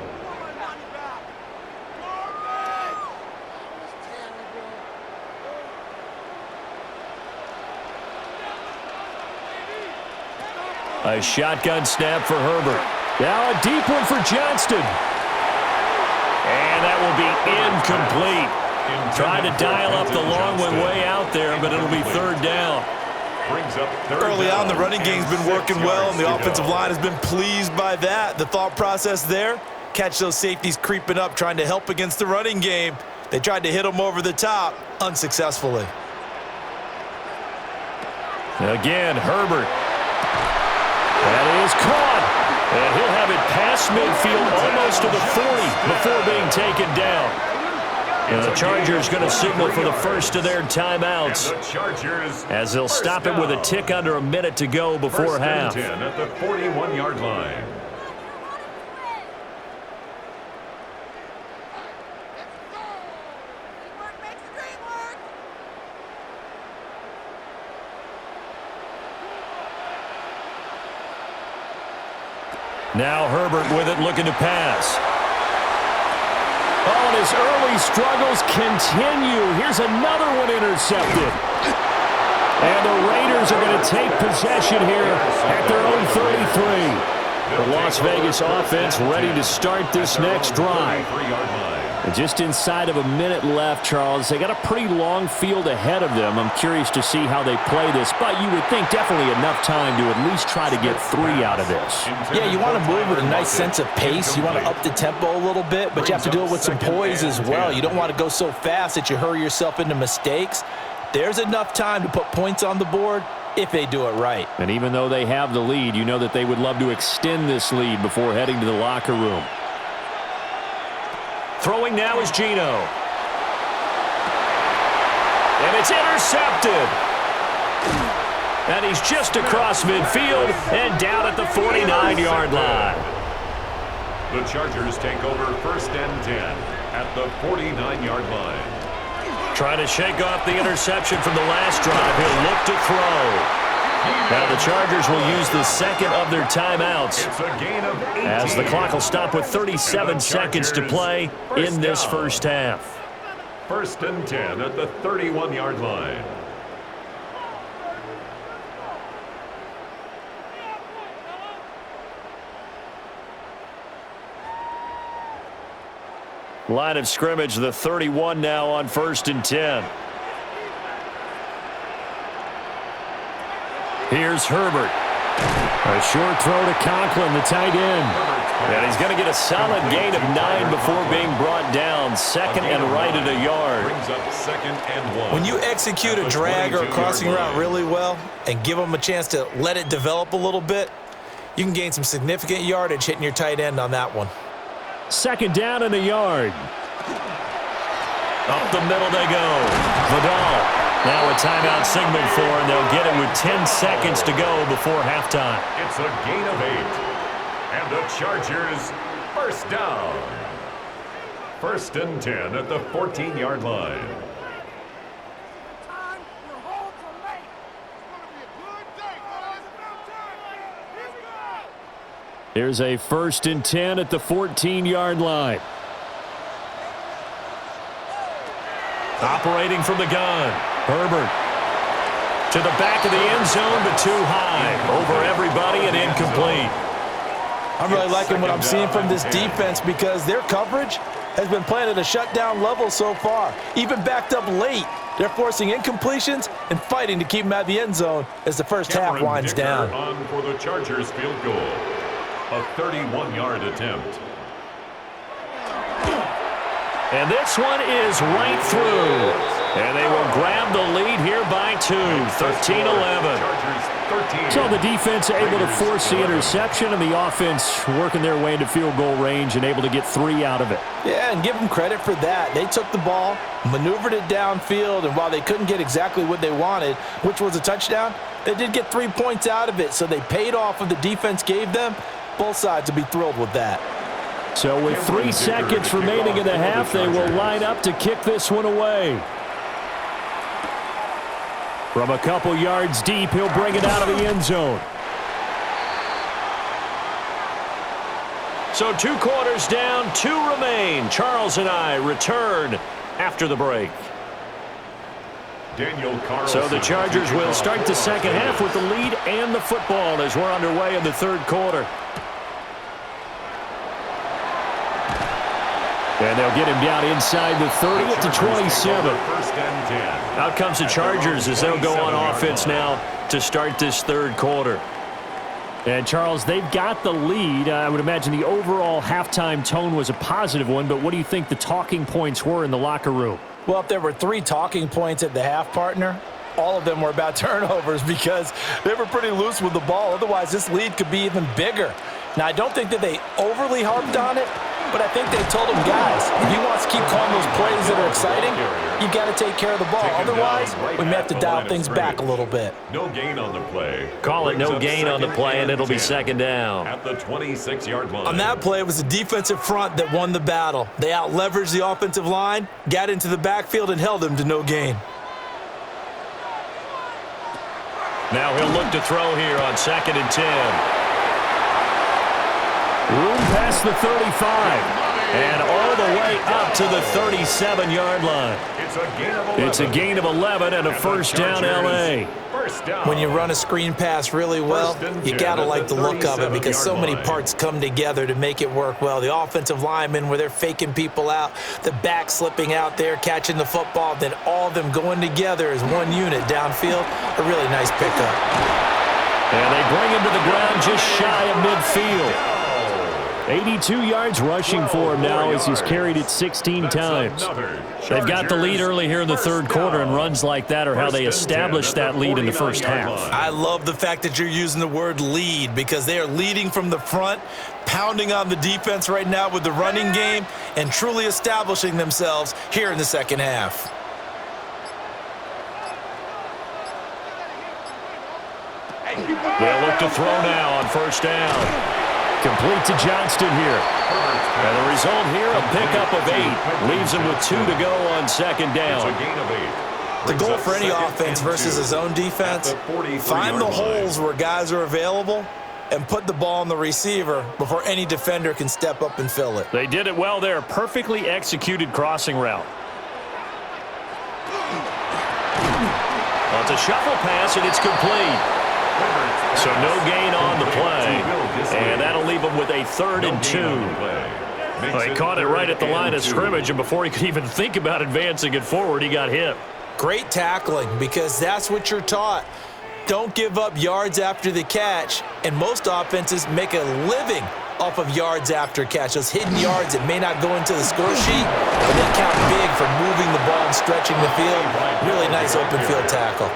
A shotgun snap for Herbert. Now a deep one for Johnston. And that will be incomplete. Trying to dial up the long one way out there, but it'll be third down. Early on, the running game's been working well, and the offensive line has been pleased by that. The thought process there, catch those safeties creeping up, trying to help against the running game. They tried to hit them over the top, unsuccessfully. Again, Herbert. That is caught. And he'll have it past midfield almost to the 40 before being taken down. And the Chargers going to signal for the first of their timeouts as they'll stop it with a tick under a minute to go before half. 10 at the 41-yard line. Now Herbert with it, looking to pass. Oh, and his early struggles continue. Here's another one intercepted. And the Raiders are going to take possession here at their own 33. The Las Vegas offense ready to start this next drive. And just inside of a minute left, Charles. They got a pretty long field ahead of them. I'm curious to see how they play this, but you would think definitely enough time to at least try to get 3 out of this. Yeah, you want to move with a nice sense of pace. You want to up the tempo a little bit, but you have to do it with some poise as well. You don't want to go so fast that you hurry yourself into mistakes. There's enough time to put points on the board if they do it right. And even though they have the lead, you know that they would love to extend this lead before heading to the locker room. Throwing now is Geno. And it's intercepted. And he's just across midfield and down at the 49-yard line. The Chargers take over first and 10 at the 49-yard line. Trying to shake off the interception from the last drive. He'll look to throw. Now the Chargers will use the second of their timeouts as the clock will stop with 37 seconds to play in this first half. First and 10 at the 31-yard line. Line of scrimmage, the 31 now on first and 10. Here's Herbert. A short throw to Conklin, the tight end. And he's going to get a solid gain of 9 before being brought down. Second and right at a yard. Brings up second and 1. When you execute a drag or a crossing route really well and give them a chance to let it develop a little bit, you can gain some significant yardage hitting your tight end on that one. Second down and a yard. Up the middle they go. Vidal. Now a timeout signaled for, and they'll get it with 10 seconds to go before halftime. It's a gain of 8. And the Chargers first down. 1st and 10 at the 14-yard line. Here's a 1st and 10 at the 14-yard line. Operating from the gun, Herbert. To the back of the end zone, but too high. Over everybody and incomplete. I'm really liking what I'm seeing from this defense because their coverage has been playing at a shutdown level so far. Even backed up late, they're forcing incompletions and fighting to keep them out of the end zone as the first half winds down. On for the Chargers field goal. A 31-yard attempt. And this one is right through. And they will grab the lead here by 2, 13-11. So the defense able to force the interception, and the offense working their way into field goal range and able to get 3 out of it. Yeah, and give them credit for that. They took the ball, maneuvered it downfield, and while they couldn't get exactly what they wanted, which was a touchdown, they did get 3 points out of it, so they paid off what the defense gave them. Both sides will be thrilled with that. So with 3 seconds remaining in the half, they will line up to kick this one away. From a couple yards deep, he'll bring it out of the end zone. So 2 quarters down, 2 remain. Charles and I return after the break. So the Chargers will start the second half with the lead and the football as we're underway in the 3rd quarter. And they'll get him down inside the 30 at the 27. Out comes the Chargers as they'll go on offense now to start this 3rd quarter. And, Charles, they've got the lead. I would imagine the overall halftime tone was a positive one, but what do you think the talking points were in the locker room? Well, if there were 3 talking points at the half, partner, all of them were about turnovers because they were pretty loose with the ball. Otherwise, this lead could be even bigger. Now, I don't think that they overly harped on it, but I think they told them, guys, if he wants to keep calling those plays that are exciting, you've got to take care of the ball. Otherwise, we may have to dial things back a little bit. No gain on the play. Call it no gain on the play, and it'll be 2nd down. At the 26-yard line. On that play, it was the defensive front that won the battle. They out-leveraged the offensive line, got into the backfield, and held them to no gain. Now he'll look to throw here on 2nd and 10. Room past the 35, and all the way up to the 37-yard line. It's a gain of 11 and a first down, L.A. When you run a screen pass really well, you got to like the look of it because so many parts come together to make it work well. The offensive linemen, where they're faking people out, the back slipping out there, catching the football, then all of them going together as one unit downfield. A really nice pickup. And they bring him to the ground just shy of midfield. 82 yards rushing for him now as he's carried it 16 times. They've got the lead early here in the 3rd quarter, and runs like that are how they establish that lead in the first half. I love the fact that you're using the word lead because they are leading from the front, pounding on the defense right now with the running game, and truly establishing themselves here in the second half. They'll look to throw now on first down. Complete to Johnston here. And the result here, a pickup of 8. Leaves him with 2 to go on 2nd down. The goal for any offense versus his own defense, find the holes where guys are available and put the ball on the receiver before any defender can step up and fill it. They did it well there. Perfectly executed crossing route. Well, it's a shuffle pass, and it's complete. So no gain on the play, and that'll leave him with a 3rd and 2. Well, he caught it right at the line of scrimmage, and before he could even think about advancing it forward, he got hit. Great tackling, because that's what you're taught. Don't give up yards after the catch, and most offenses make a living off of yards after catch. Those hidden yards that may not go into the score sheet, but they count big for moving the ball and stretching the field. Really nice open field tackle.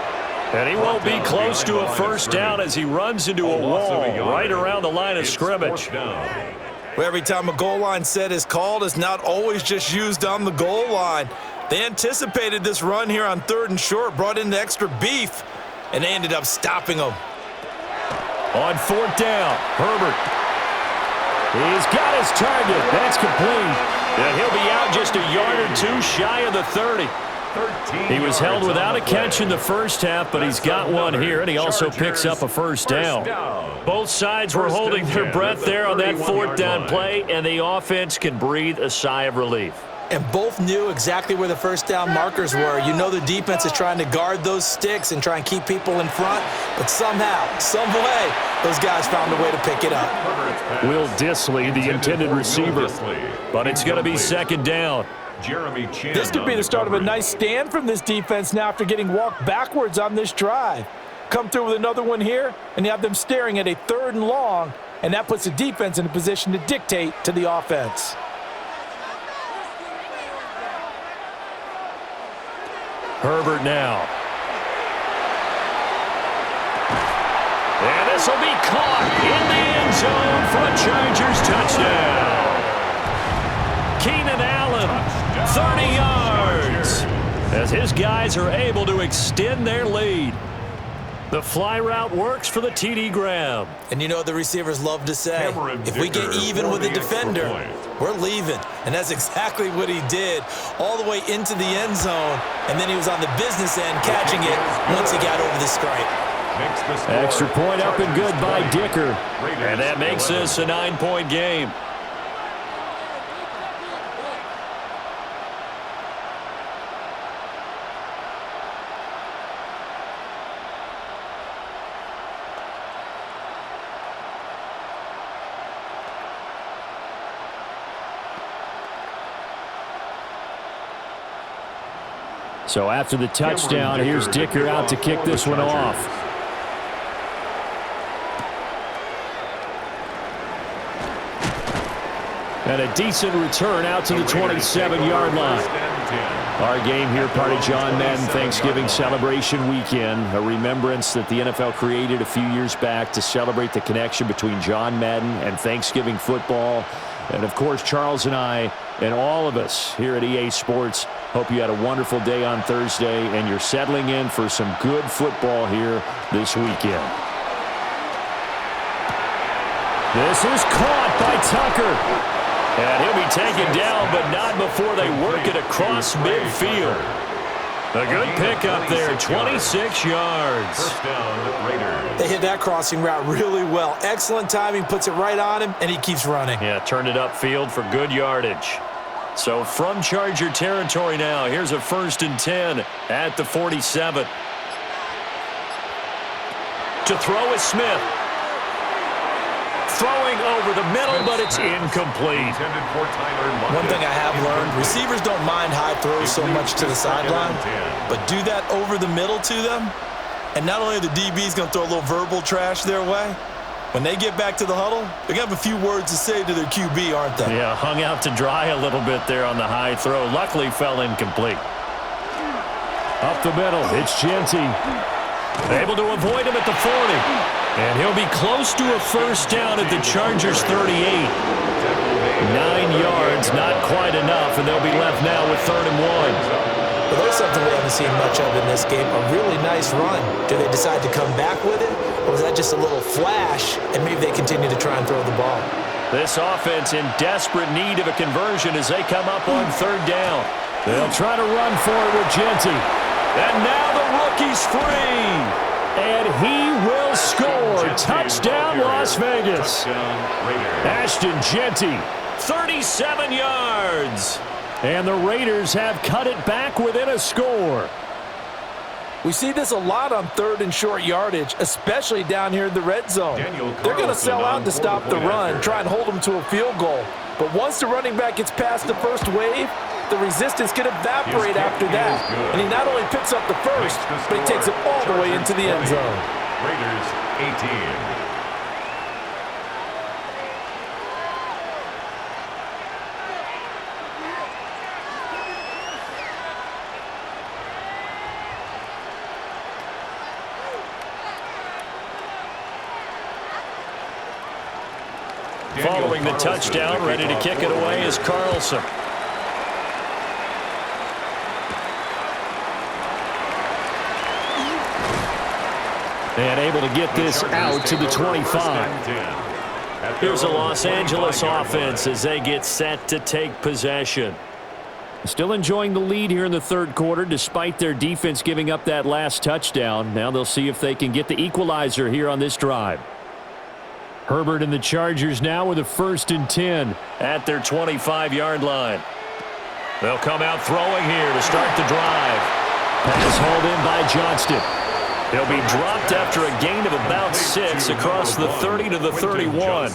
And he won't be close to a first down as he runs into a wall right around the line of scrimmage. Well, every time a goal line set is called, it's not always just used on the goal line. They anticipated this run here on 3rd and short, brought in the extra beef, and they ended up stopping them. On 4th down, Herbert. He's got his target. That's complete. And he'll be out just a yard or two shy of the 30. He was held without a catch in the first half, but he's got one here, and he also picks up a first down. Both sides were holding their breath there on that 4th down play, and the offense can breathe a sigh of relief. And both knew exactly where the first down markers were. You know the defense is trying to guard those sticks and try and keep people in front, but somehow, some way, those guys found a way to pick it up. Will Dissly, the intended receiver, but it's going to be 2nd down. This could be the start of a nice stand from this defense now after getting walked backwards on this drive. Come through with another one here, and you have them staring at a 3rd and long, and that puts the defense in a position to dictate to the offense. Herbert now. And this will be caught in the end zone for a Chargers touchdown. Keenan Allen, 30 yards, as his guys are able to extend their lead. The fly route works for the TD grab. And you know what the receivers love to say? If we get even with the defender, we're leaving. And that's exactly what he did, all the way into the end zone. And then he was on the business end catching it once he got over the stripe. Extra point up and good by Dicker. And that makes this a 9-point game. So after the touchdown, here's Dicker out to kick this one off. And a decent return out to the 27-yard line. Our game here, part of John Madden Thanksgiving celebration weekend, a remembrance that the NFL created a few years back to celebrate the connection between John Madden and Thanksgiving football. And, of course, Charles and I and all of us here at EA Sports hope you had a wonderful day on Thursday and you're settling in for some good football here this weekend. This is caught by Tucker. And he'll be taken down, but not before they work it across midfield. A good pickup there, 26 yards. First down, Raiders. They hit that crossing route really well. Excellent timing, puts it right on him, and he keeps running. Yeah, turned it upfield for good yardage. So from Charger territory now, here's a 1st and 10 at the 47. To throw is Smith. Throwing over the middle, but it's incomplete. One thing I have learned, receivers don't mind high throws so much to the sideline, but do that over the middle to them, and not only are the DBs going to throw a little verbal trash their way, when they get back to the huddle, they're going to have a few words to say to their QB, aren't they? Yeah, hung out to dry a little bit there on the high throw. Luckily, fell incomplete. Up the middle, it's Genty. Able to avoid him at the 40. And he'll be close to a first down at the Chargers' 38. 9 yards, not quite enough, and they'll be left now with 3rd and 1. But there's something we haven't seen much of in this game, a really nice run. Do they decide to come back with it, or was that just a little flash, and maybe they continue to try and throw the ball? This offense in desperate need of a conversion as they come up on 3rd down. They'll try to run for it with Genty. And now the rookie's free. And he will score. Touchdown, Las Vegas. Ashton Genty, 37 yards. And the Raiders have cut it back within a score. We see this a lot on 3rd and short yardage, especially down here in the red zone. They're going to sell out to stop the run, try and hold them to a field goal. But once the running back gets past the first wave, the resistance can evaporate after that. And he not only picks up the first, but he takes it all the way into the end zone. Raiders 18. Following the touchdown, ready to kick it away is Carlson. And able to get this out to the 25. Here's a Los Angeles offense as they get set to take possession. Still enjoying the lead here in the third quarter despite their defense giving up that last touchdown. Now they'll see if they can get the equalizer here on this drive. Herbert and the Chargers now with a 1st and 10 at their 25-yard line. They'll come out throwing here to start the drive. Pass hauled in by Johnston. He'll be dropped after a gain of about 6 across the 30 to the 31.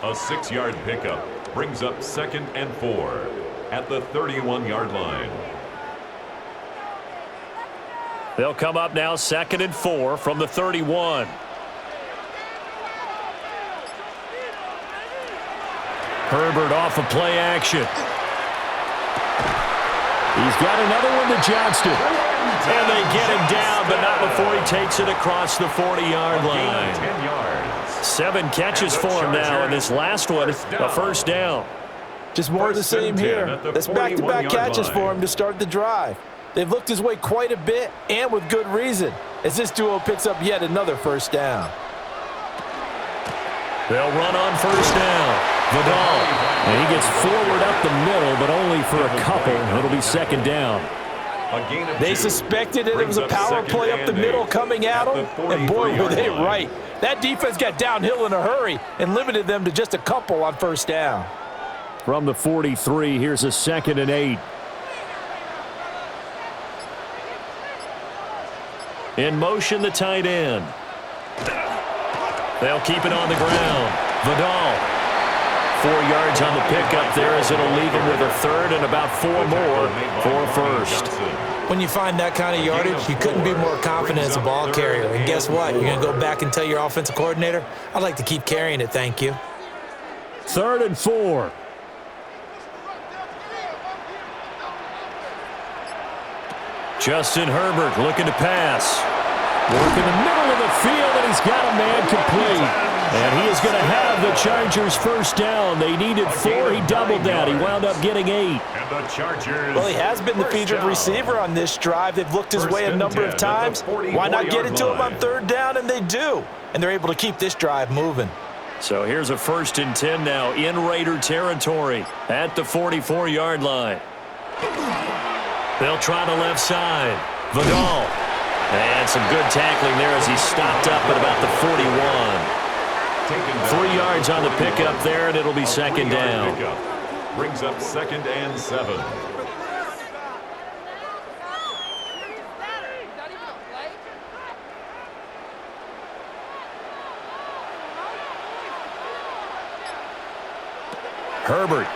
A 6-yard pickup brings up 2nd and 4 at the 31-yard line. They'll come up now 2nd and 4 from the 31. Herbert off of play action. He's got another one to Johnston. And they get him down, but not before he takes it across the 40-yard line. 10 yards. 7 catches for him now, and this last one, a 1st down. Just more of the same here. That's back-to-back catches for him to start the drive. They've looked his way quite a bit, and with good reason, as this duo picks up yet another 1st down. They'll run on 1st down. Vidal, and he gets forward up the middle, but only for a couple. It'll be 2nd down. They suspected it was a power play up the middle coming at them, and boy, were they right. That defense got downhill in a hurry and limited them to just a couple on 1st down. From the 43, here's a 2nd and 8. In motion, the tight end. They'll keep it on the ground. Vidal. 4 yards on the pickup there as it'll leave him with a 3rd and about 4 more for a 1st. When you find that kind of yardage, you couldn't be more confident as a ball carrier. And guess what? You're going to go back and tell your offensive coordinator, I'd like to keep carrying it, thank you. 3rd and 4. Justin Herbert looking to pass. Work in the middle of the field, and he's got a man complete. And he is going to have the Chargers 1st down. They needed 4. He doubled that. He wound up getting 8. And the Chargers. Well, he has been the featured receiver on this drive. They've looked his way a number of times. Why not get it to him on 3rd down? And they do. And they're able to keep this drive moving. So here's a 1st and 10 now in Raider territory at the 44-yard line. They'll try the left side. Vidal. And some good tackling there as he stopped up at about the 41. 3 yards on the pickup there, and it'll be 2nd down. Brings up 2nd and 7. Herbert.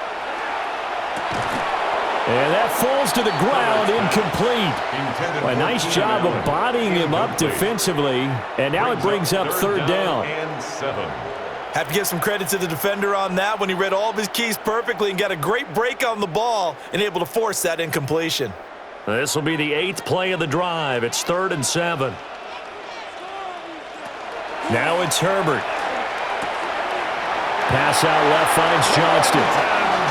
And that falls to the ground, incomplete. A nice job of bodying him up defensively, and now it brings up 3rd down. Have to give some credit to the defender on that when he read all of his keys perfectly and got a great break on the ball and able to force that incompletion. This will be the 8th play of the drive. It's 3rd and 7. Now it's Herbert. Pass out left finds Johnston.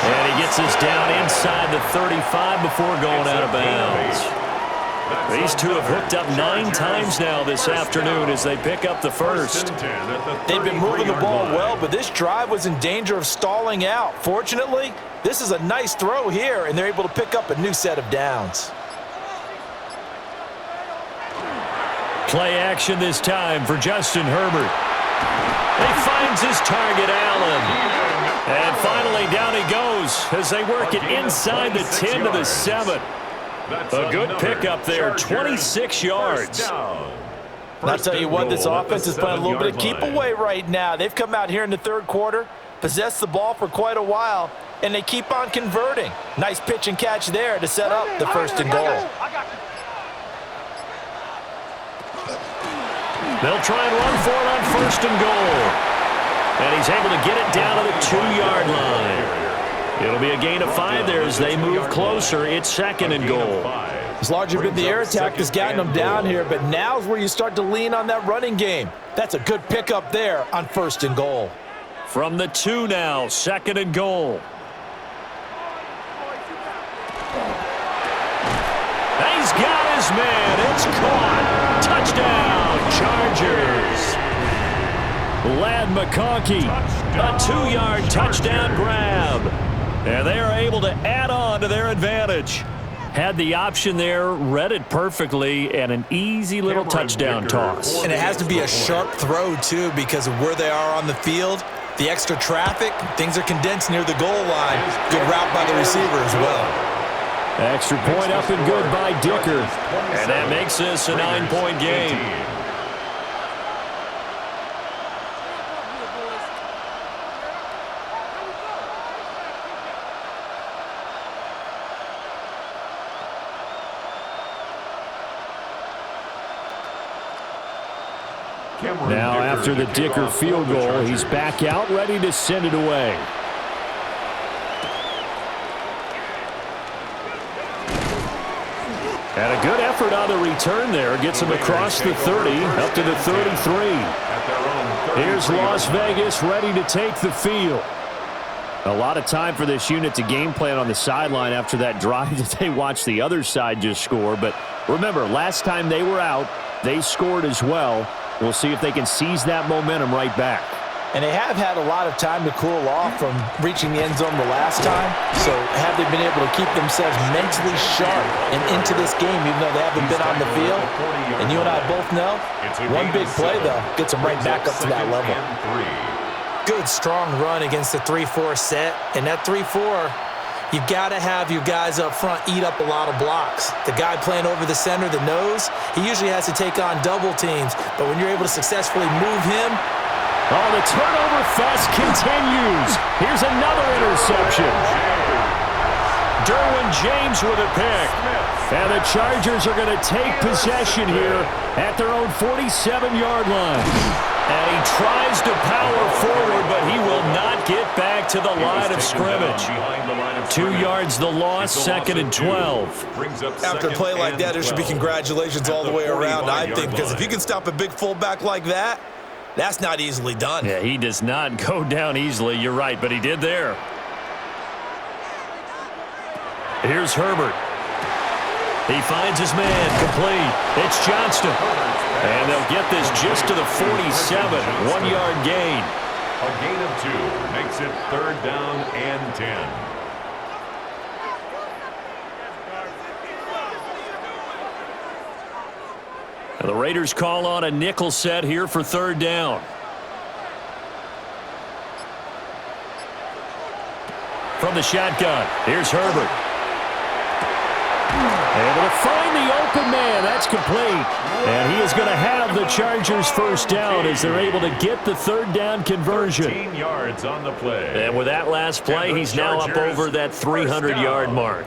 And he gets this down inside the 35 before going out of bounds. These two have hooked up 9 times now this afternoon as they pick up the 1st. They've been moving the ball well, but this drive was in danger of stalling out. Fortunately, this is a nice throw here, and they're able to pick up a new set of downs. Play action this time for Justin Herbert. He finds his target, Allen. And finally, down he goes as they work it inside the 10 to the 7. A good pickup there, 26 yards. I'll tell you what, this offense is playing a little bit of keep away right now. They've come out here in the 3rd quarter, possessed the ball for quite a while, and they keep on converting. Nice pitch and catch there to set up the 1st and goal. They'll try and run for it on 1st and goal. And he's able to get it down to the 2-yard line. It'll be a gain of 5 there as they move closer. It's 2nd and goal. It's largely been the air attack that's gotten them down here, but now's where you start to lean on that running game. That's a good pickup there on 1st and goal. From the 2 now, 2nd and goal. He's got his man. It's caught. Touchdown, Chargers. Lad McConkey, a 2-yard touchdown grab. And they are able to add on to their advantage. Had the option there, read it perfectly, and an easy little touchdown toss. And it has to be a sharp throw, too, because of where they are on the field. The extra traffic, things are condensed near the goal line. Good route by the receiver as well. Extra point up and good by Dicker. And that makes this a 9-point game. Now, after the Dicker field goal, he's back out, ready to send it away. And a good effort on the return there. Gets him across the 30, up to the 33. Here's Las Vegas ready to take the field. A lot of time for this unit to game plan on the sideline after that drive that they watched the other side just score. But remember, last time they were out, they scored as well. We'll see if they can seize that momentum right back. And they have had a lot of time to cool off from reaching the end zone the last time. So have they been able to keep themselves mentally sharp and into this game, even though they haven't been on the field? And you and I both know, one big play, though, gets them right back up to that level. Good, strong run against the 3-4 set. And that 3-4, you've got to have your guys up front eat up a lot of blocks. The guy playing over the center, the nose, he usually has to take on double teams. But when you're able to successfully move him, oh, the turnover fest continues. Here's another interception. Derwin James with a pick. And the Chargers are going to take possession here at their own 47-yard line. And he tries to power forward, but he will not get back to the line of scrimmage. 2 yards the loss, 2nd and 12. After a play like that, there should be congratulations all the way around, I think, because if you can stop a big fullback like that, that's not easily done. Yeah, he does not go down easily. You're right, but he did there. Here's Herbert. He finds his man complete. It's Johnston. And they'll get this just to the 47. 1-yard gain. A gain of 2 makes it 3rd down and 10. The Raiders call on a nickel set here for 3rd down. From the shotgun, here's Herbert. Able to find the open man. That's complete. And he is going to have the Chargers first down as they're able to get the 3rd down conversion. 13 yards on the play. And with that last play, he's now up over that 300-yard mark.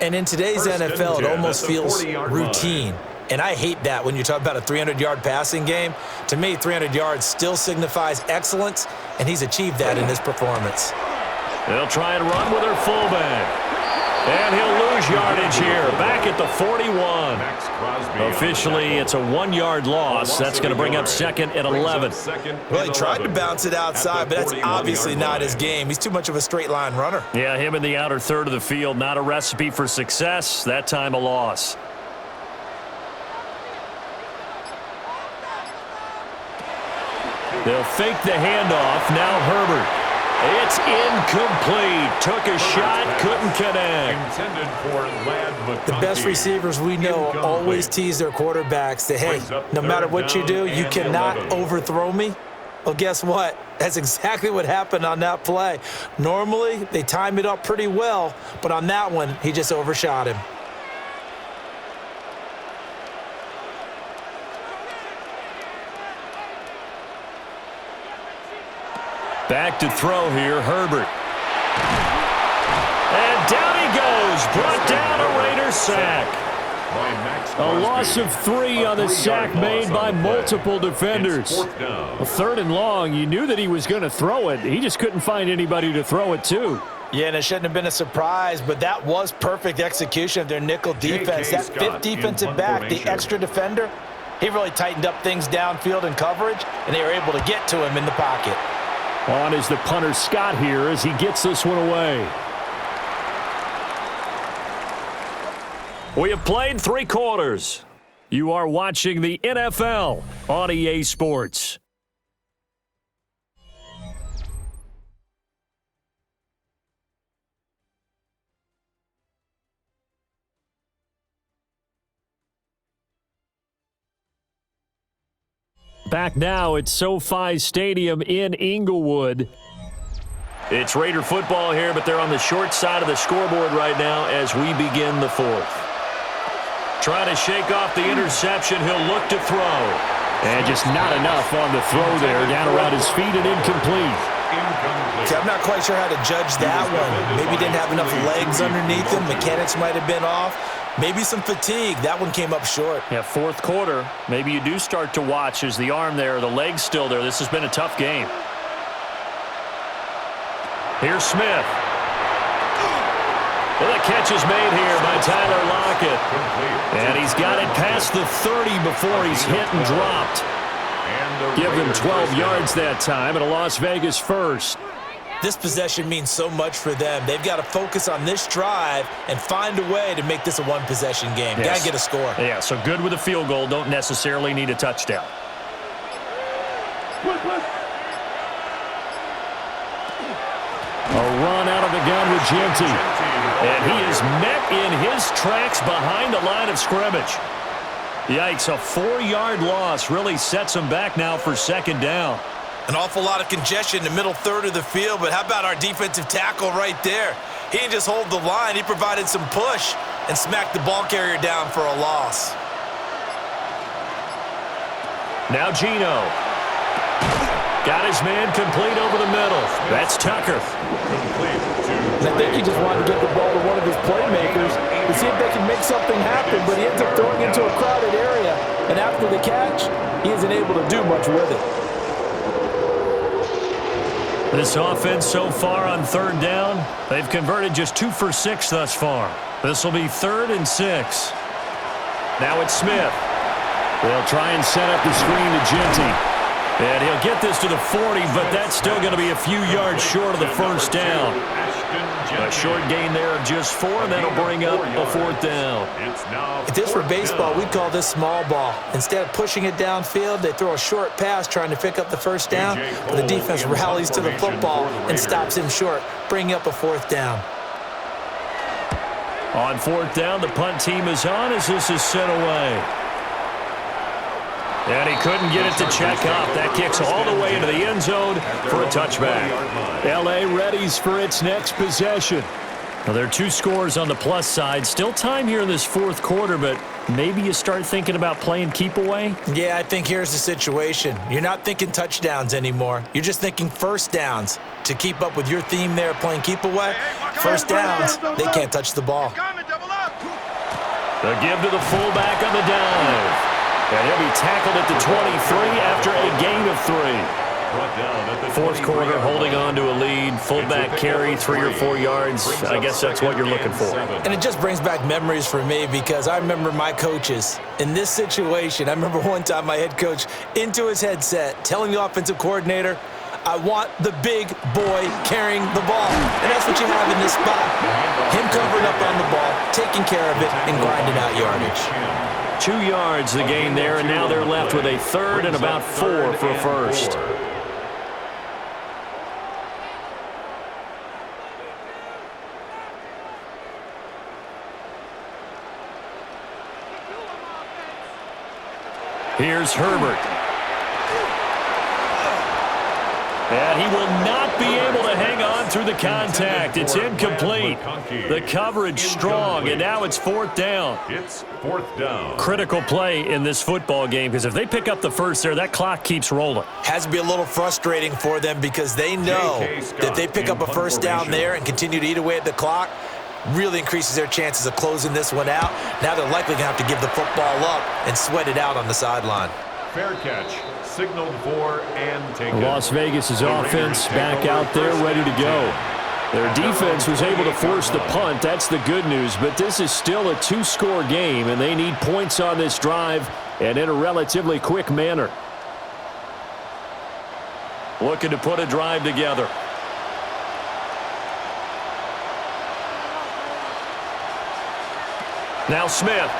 And in today's NFL, it almost feels routine. And I hate that when you talk about a 300-yard passing game. To me, 300 yards still signifies excellence, and he's achieved that in his performance. They'll try and run with their fullback. And he'll lose yardage here, back at the 41. Officially, it's a 1-yard loss. That's going to bring up 2nd and 11. Well, he tried to bounce it outside, but that's obviously not his game. He's too much of a straight-line runner. Yeah, him in the outer third of the field, not a recipe for success. That time a loss. They'll fake the handoff. Now Herbert. It's incomplete. Took a shot, couldn't connect. The best receivers we know always tease their quarterbacks that, hey, no matter what you do, you cannot overthrow me. Well, guess what? That's exactly what happened on that play. Normally, they time it up pretty well, but on that one, he just overshot him. Back to throw here, Herbert. And down he goes, brought down a Raiders sack. A loss of 3 on the sack made by multiple defenders. A 3rd and long, you knew that he was going to throw it. He just couldn't find anybody to throw it to. Yeah, and it shouldn't have been a surprise, but that was perfect execution of their nickel defense. That 5th defensive back, the extra defender, he really tightened up things downfield in coverage, and they were able to get to him in the pocket. On is the punter Scott here as he gets this one away. We have played 3 quarters. You are watching the NFL on EA Sports. Back now at SoFi Stadium in Inglewood. It's Raider football here, but they're on the short side of the scoreboard right now as we begin the fourth. Trying to shake off the interception. He'll look to throw. And just not enough on the throw there. Down around his feet and incomplete. See, I'm not quite sure how to judge that one. Maybe didn't have enough legs underneath him. Mechanics might have been off. Maybe some fatigue. That one came up short. Yeah, fourth quarter. Maybe you do start to watch as the arm there, the leg's still there. This has been a tough game. Here's Smith. Well, the catch is made here by Tyler Lockett. And he's got it past the 30 before he's hit and dropped. Give them 12 yards that time and a Las Vegas first. This possession means so much for them. They've got to focus on this drive and find a way to make this a one-possession game. Yes. Got to get a score. Yeah, so good with a field goal. Don't necessarily need a touchdown. A run out of the gun with Genty. And he is met in his tracks behind the line of scrimmage. Yikes, a 4-yard loss really sets him back now for second down. An awful lot of congestion in the middle third of the field, but how about our defensive tackle right there? He didn't just hold the line, he provided some push and smacked the ball carrier down for a loss. Now Geno. Got his man complete over the middle. That's Tucker. I think he just wanted to get the ball to one of his playmakers to see if they can make something happen, but he ends up throwing into a crowded area, and after the catch, he isn't able to do much with it. This offense so far on third down, they've converted just 2 for 6 thus far. This will be 3rd and 6. Now it's Smith. They'll try and set up the screen to Genty. And he'll get this to the 40, but that's still going to be a few yards short of the first down. A short gain there of just 4, and that'll bring up a 4th down. If this were baseball, we'd call this small ball. Instead of pushing it downfield, they throw a short pass trying to pick up the first down, but the defense rallies to the football and stops him short, bringing up a 4th down. On 4th down, the punt team is on as this is sent away. And he couldn't get it to check up. That kicks all the way into the end zone for a touchback. L.A. readies for its next possession. Now, there are 2 scores on the plus side. Still time here in this 4th quarter, but maybe you start thinking about playing keep away? Yeah, I think here's the situation. You're not thinking touchdowns anymore. You're just thinking first downs. To keep up with your theme there, playing keep away, first downs, they can't touch the ball. The give to the fullback on the dive. And he'll be tackled at the 23 after a gain of 3. 4th quarter, holding on to a lead. Fullback carry, 3 or 4 yards. I guess that's what you're looking for. And it just brings back memories for me because I remember my coaches in this situation. I remember one time my head coach into his headset telling the offensive coordinator, I want the big boy carrying the ball. And that's what you have in this spot. Him covering up on the ball, taking care of it, and grinding out yardage. 2 yards the gain there, and now they're left with a 3rd and about 4 for a first. Here's Herbert. And he will not be able to hang on through the contact. It's incomplete. The coverage strong, and now it's 4th down. It's 4th down. Critical play in this football game because if they pick up the first there, that clock keeps rolling. Has to be a little frustrating for them because they know that they pick up a first down there and continue to eat away at the clock, really increases their chances of closing this one out. Now they're likely going to have to give the football up and sweat it out on the sideline. Fair catch. Signaled for and taken. Las Vegas' offense back out there ready to go. Their defense was able to force the punt. That's the good news, but this is still a 2-score game, and they need points on this drive and in a relatively quick manner. Looking to put a drive together. Now Smith.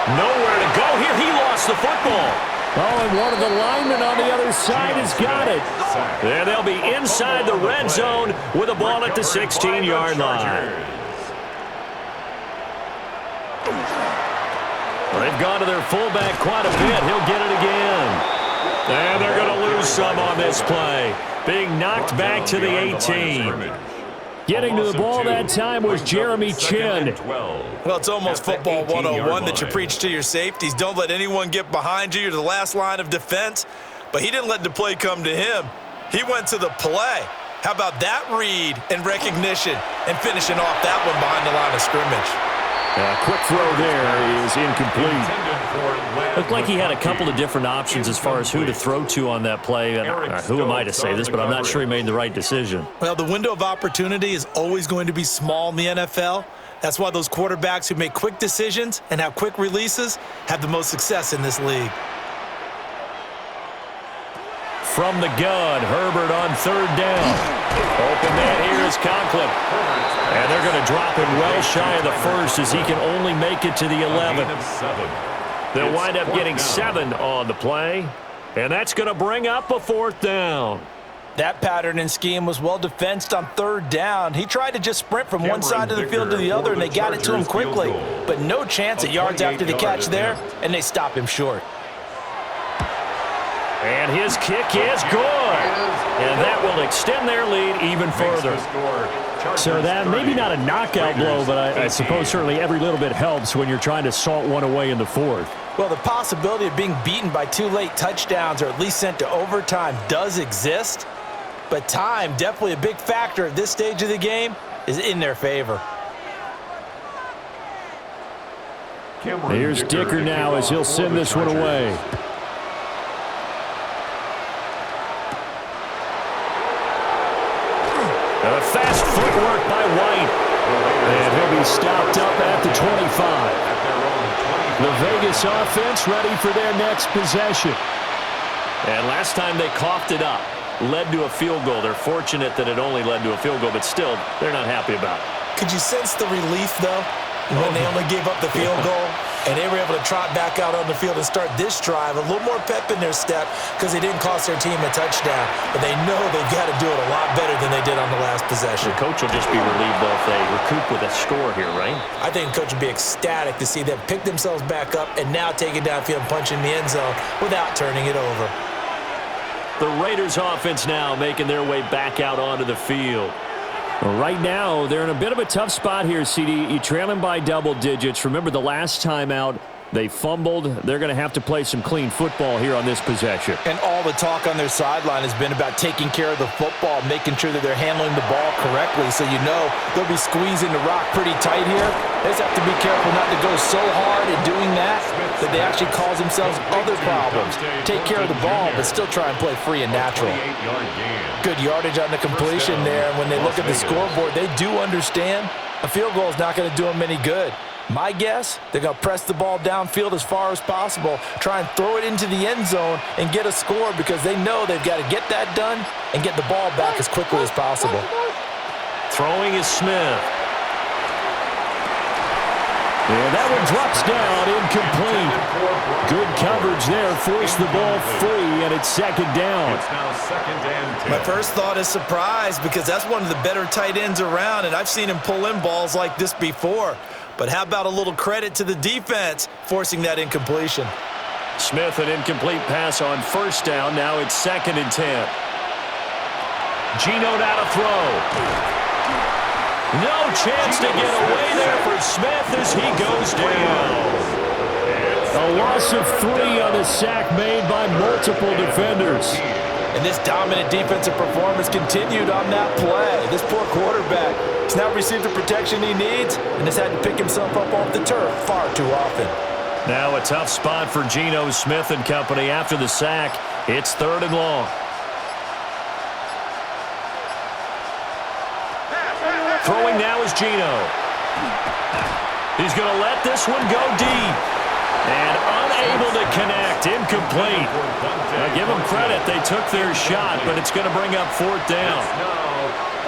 Nowhere to Oh, here he lost the football. Oh, and one of the linemen on the other side has got it. And they'll be inside the red zone with a ball at the 16-yard line. They've gone to their fullback quite a bit. He'll get it again. And they're going to lose some on this play. Being knocked back to the 18. Getting to the ball that time was Jeremy Chin. Well, it's almost football 101 that you preach to your safeties. Don't let anyone get behind you. You're the last line of defense. But he didn't let the play come to him. He went to the play. How about that read and recognition and finishing off that one behind the line of scrimmage? Quick throw there is incomplete. Looked like he had a couple of different options as far as who to throw to on that play. Who am I to say this, but I'm not sure he made the right decision. Well, the window of opportunity is always going to be small in the NFL. That's why those quarterbacks who make quick decisions and have quick releases have the most success in this league. From the gun, Herbert on third down. Open man here is Conklin. And they're going to drop him well shy of the first as he can only make it to the 11. They'll wind up getting 7 on the play. And that's going to bring up a fourth down. That pattern and scheme was well defensed on third down. He tried to just sprint from one side of the field to the other, and they got it to him quickly. But no chance at yards after the catch there, and they stop him short. And his kick is good. And that will extend their lead even further. So that maybe not a knockout blow, but I suppose certainly every little bit helps when you're trying to salt one away in the fourth. Well, the possibility of being beaten by 2 late touchdowns or at least sent to overtime does exist. But time, definitely a big factor at this stage of the game, is in their favor. Here's Dicker now as he'll send this one away. A fast footwork by White. And he'll be stopped up at the 25. The Vegas offense ready for their next possession. And last time they coughed it up, led to a field goal. They're fortunate that it only led to a field goal, but still, they're not happy about it. Could you sense the relief, though, when they only gave up the field goal and they were able to trot back out on the field and start this drive? A little more pep in their step because they didn't cost their team a touchdown, but they know they've got to do it a lot better than they did on the last possession. The coach will just be relieved, though, if they recoup with a score here, right? I think the coach would be ecstatic to see them pick themselves back up and now take it downfield and punch in the end zone without turning it over. The Raiders offense now making their way back out onto the field. Well, right now, they're in a bit of a tough spot here, CD. You trail them by double digits. Remember the last time out, they fumbled. They're going to have to play some clean football here on this possession. And all the talk on their sideline has been about taking care of the football, making sure that they're handling the ball correctly. So you know they'll be squeezing the rock pretty tight here. They just have to be careful not to go so hard in doing that they actually cause themselves other problems. Take care of the ball, but still try and play free and natural. Good yardage on the completion there. And when they look at the scoreboard, they do understand a field goal is not going to do them any good. My guess, they're going to press the ball downfield as far as possible, try and throw it into the end zone and get a score because they know they've got to get that done and get the ball back as quickly as possible. Throwing is Smith. And that one drops down, incomplete. Good coverage there, forced the ball free, and it's second down. My first thought is surprise because that's one of the better tight ends around, and I've seen him pull in balls like this before. But how about a little credit to the defense forcing that incompletion? Smith, an incomplete pass on first down. Now it's 2nd and 10. Geno now to throw. No chance to get away there for Smith as he goes down. A loss of 3 on the sack made by multiple defenders. And this dominant defensive performance continued on that play. This poor quarterback has now received the protection he needs and has had to pick himself up off the turf far too often. Now a tough spot for Geno Smith and company after the sack. It's 3rd and long. Throwing now is Geno. He's going to let this one go deep. And unable to connect, incomplete. Now give them credit, they took their shot, but it's going to bring up 4th down.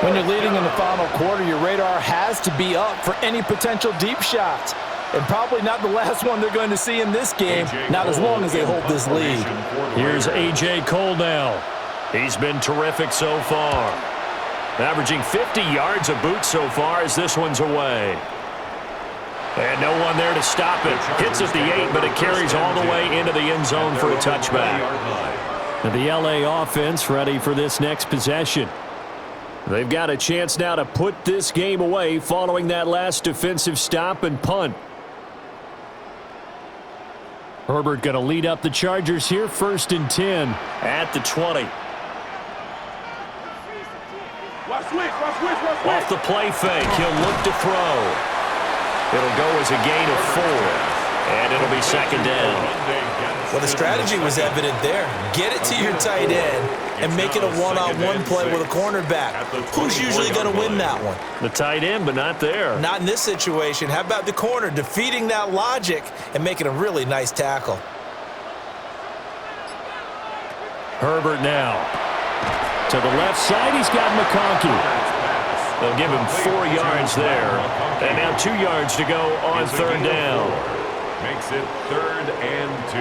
When you're leading in the final quarter, your radar has to be up for any potential deep shots. and probably not the last one they're going to see in this game, not as long as they hold this lead. Here's A.J. Cole now. He's been terrific so far. Averaging 50 yards a boot so far as this one's away. And no one there to stop it. Hits at the 8, but it carries all the way into the end zone for a touchback. And the L.A. offense ready for this next possession. They've got a chance now to put this game away following that last defensive stop and punt. Herbert going to lead up the Chargers here, 1st and 10 at the 20. Off the play fake, he'll look to throw. It'll go as a gain of 4, and it'll be 2nd down. Well, the strategy was evident there. Get it to your tight end and make it a one-on-one play with a cornerback. Who's usually going to win that one? The tight end, but not there. Not in this situation. How about the corner defeating that logic and making a really nice tackle? Herbert now. To the left side, he's got McConkey. They'll give him 4 yards there. And now 2 yards to go on 3rd down. Makes it 3rd and 2.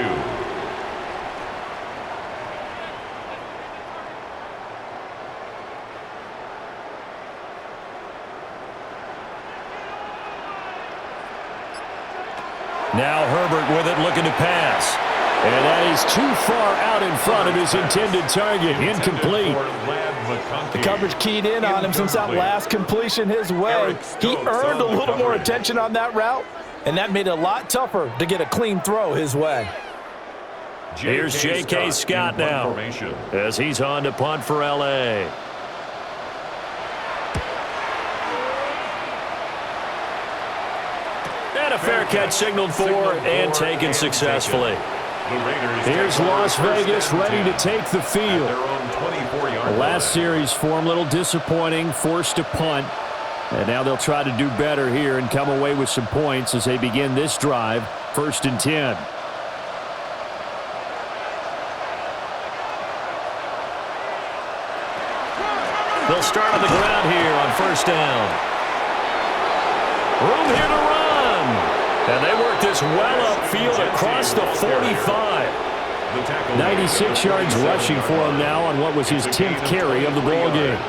Now Herbert with it, looking to pass. And that is too far out in front of his intended target. Incomplete. The coverage keyed in on him since that last completion his way. He earned a little more attention on that route, and that made it a lot tougher to get a clean throw his way. Here's J.K. Scott now as he's on to punt for L.A. And a fair catch signaled for and taken successfully. Here's Las Vegas ready to take the field. The last series for him, a little disappointing, forced to punt. And now they'll try to do better here and come away with some points as they begin this drive, 1st and 10. They'll start on the ground here on 1st down. Room here to run. And they work this well upfield across the 45. 96 yards rushing for him now on what was his 10th carry of the ball game.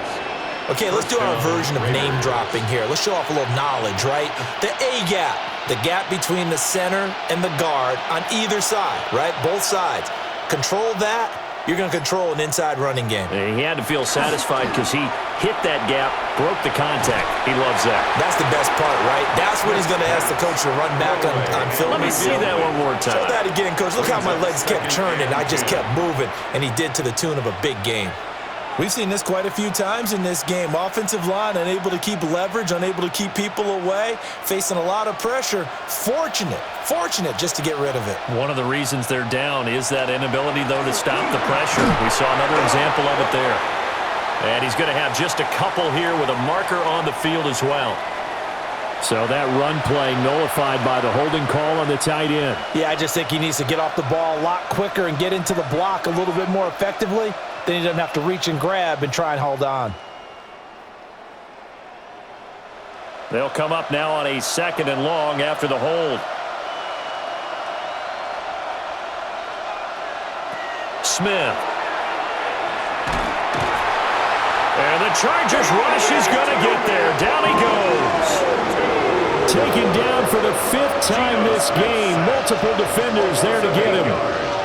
Okay, let's do our version of name dropping here. Let's show off a little knowledge, right? The A gap, the gap between the center and the guard on either side, right? Both sides. Control that. You're going to control an inside running game. And he had to feel satisfied because he hit that gap, broke the contact. He loves that. That's the best part, right? That's when he's going to ask the coach to run back on film. Let me see that one more time. Show that again, coach. Look how my legs kept churning. I just kept moving, and he did to the tune of a big game. We've seen this quite a few times in this game. Offensive line unable to keep leverage, unable to keep people away, facing a lot of pressure. Fortunate just to get rid of it. One of the reasons they're down is that inability, though, to stop the pressure. We saw another example of it there. And he's going to have just a couple here with a marker on the field as well. So that run play nullified by the holding call on the tight end. Yeah, I just think he needs to get off the ball a lot quicker and get into the block a little bit more effectively. Then he doesn't have to reach and grab and try and hold on. They'll come up now on a 2nd and long after the hold. Smith. And the Chargers rush is going to get there. Down he goes. Taken down for the 5th time this game. Multiple defenders there to get him.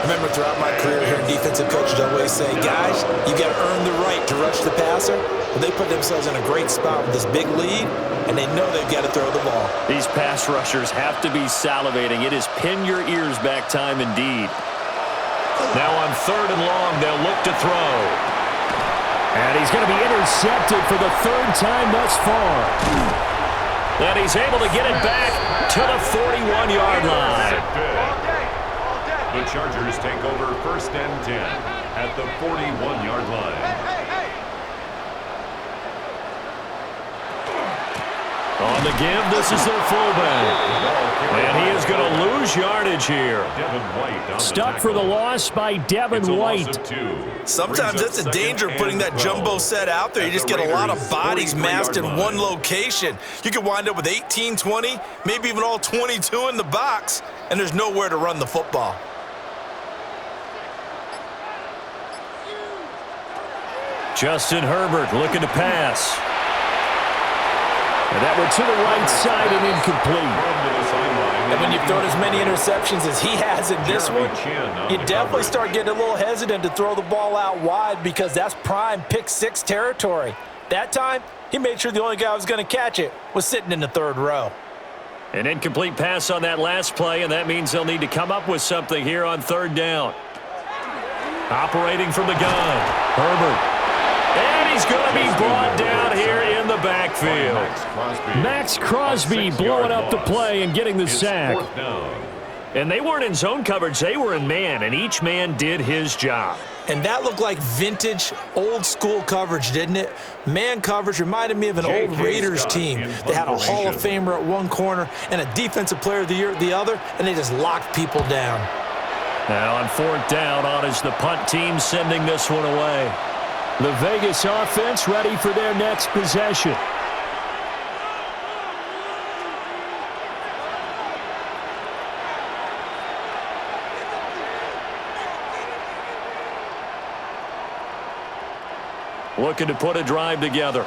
Remember, throughout my career here, defensive coaches always say, guys, you got to earn the right to rush the passer. Well, they put themselves in a great spot with this big lead, and they know they've got to throw the ball. These pass rushers have to be salivating. It is pin your ears back time indeed. Now on 3rd and long, they'll look to throw. And he's going to be intercepted for the 3rd time thus far. And he's able to get it back to the 41-yard line. The Chargers take over 1st and 10 at the 41-yard line. On the give, this is their fullback. And he is going to lose yardage here. Stuck for the loss by Devin White. Sometimes that's the danger of putting that jumbo set out there. You just get a lot of bodies massed in one location. You could wind up with 18, 20, maybe even all 22 in the box, and there's nowhere to run the football. Justin Herbert looking to pass. And that went to the right side and incomplete. And when you've thrown as many interceptions as he has in this one, you definitely start getting a little hesitant to throw the ball out wide because that's prime pick six territory. That time, he made sure the only guy who was going to catch it was sitting in the third row. An incomplete pass on that last play, and that means they'll need to come up with something here on third down. Operating from the gun, Herbert. And he's going to be brought down here in the backfield. Max Crosby blowing up the play and getting the sack. And they weren't in zone coverage, they were in man, and each man did his job. And that looked like vintage, old-school coverage, didn't it? Man coverage reminded me of an old Raiders team. They had a Hall of Famer at one corner and a Defensive Player of the Year at the other, and they just locked people down. Now on fourth down, on is the punt team sending this one away. The Vegas offense ready for their next possession. Looking to put a drive together.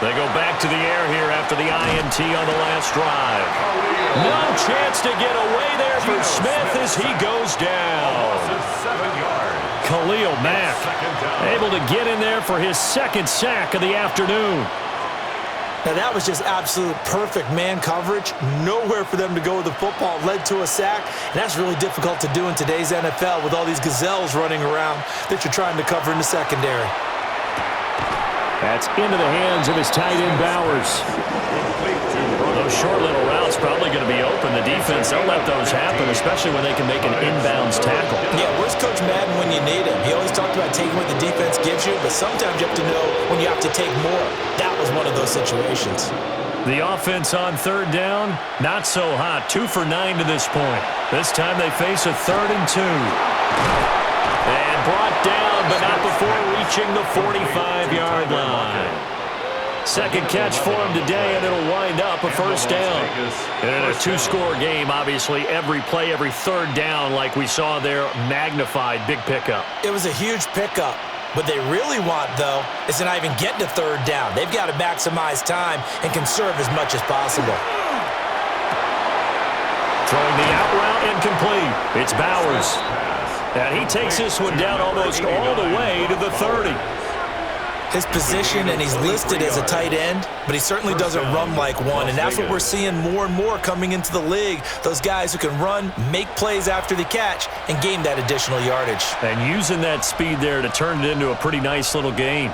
They go back to the air here after the INT on the last drive. No chance to get away there for Smith as he goes down. Khalil Mack able to get in there for his second sack of the afternoon. Now that was just absolute perfect man coverage. Nowhere for them to go with the football. Led to a sack, and that's really difficult to do in today's NFL with all these gazelles running around that you're trying to cover in the secondary. That's into the hands of his tight end, Bowers. Those short little routes probably going to be open. The defense, they'll let those happen, especially when they can make an inbounds tackle. Yeah, where's Coach Madden when you need him? He always talked about taking what the defense gives you, but sometimes you have to know when you have to take more. That was one of those situations. The offense on third down, not so hot. 2 for 9 to this point. This time they face a 3rd and 2. And brought down, but not before reaching the 45-yard line. Second catch for him today, and it'll wind up a first down. And in a two-score game, obviously, every play, every third down, like we saw there, magnified, big pickup. It was a huge pickup. What they really want, though, is to not even get to third down. They've got to maximize time and conserve as much as possible. Throwing the out route incomplete. It's Bowers. And he takes this one down almost all the way to the 30. His position, and he's listed as a tight end, but he certainly doesn't run like one, and that's what we're seeing more and more coming into the league. Those guys who can run, make plays after the catch, and gain that additional yardage. And using that speed there to turn it into a pretty nice little gain.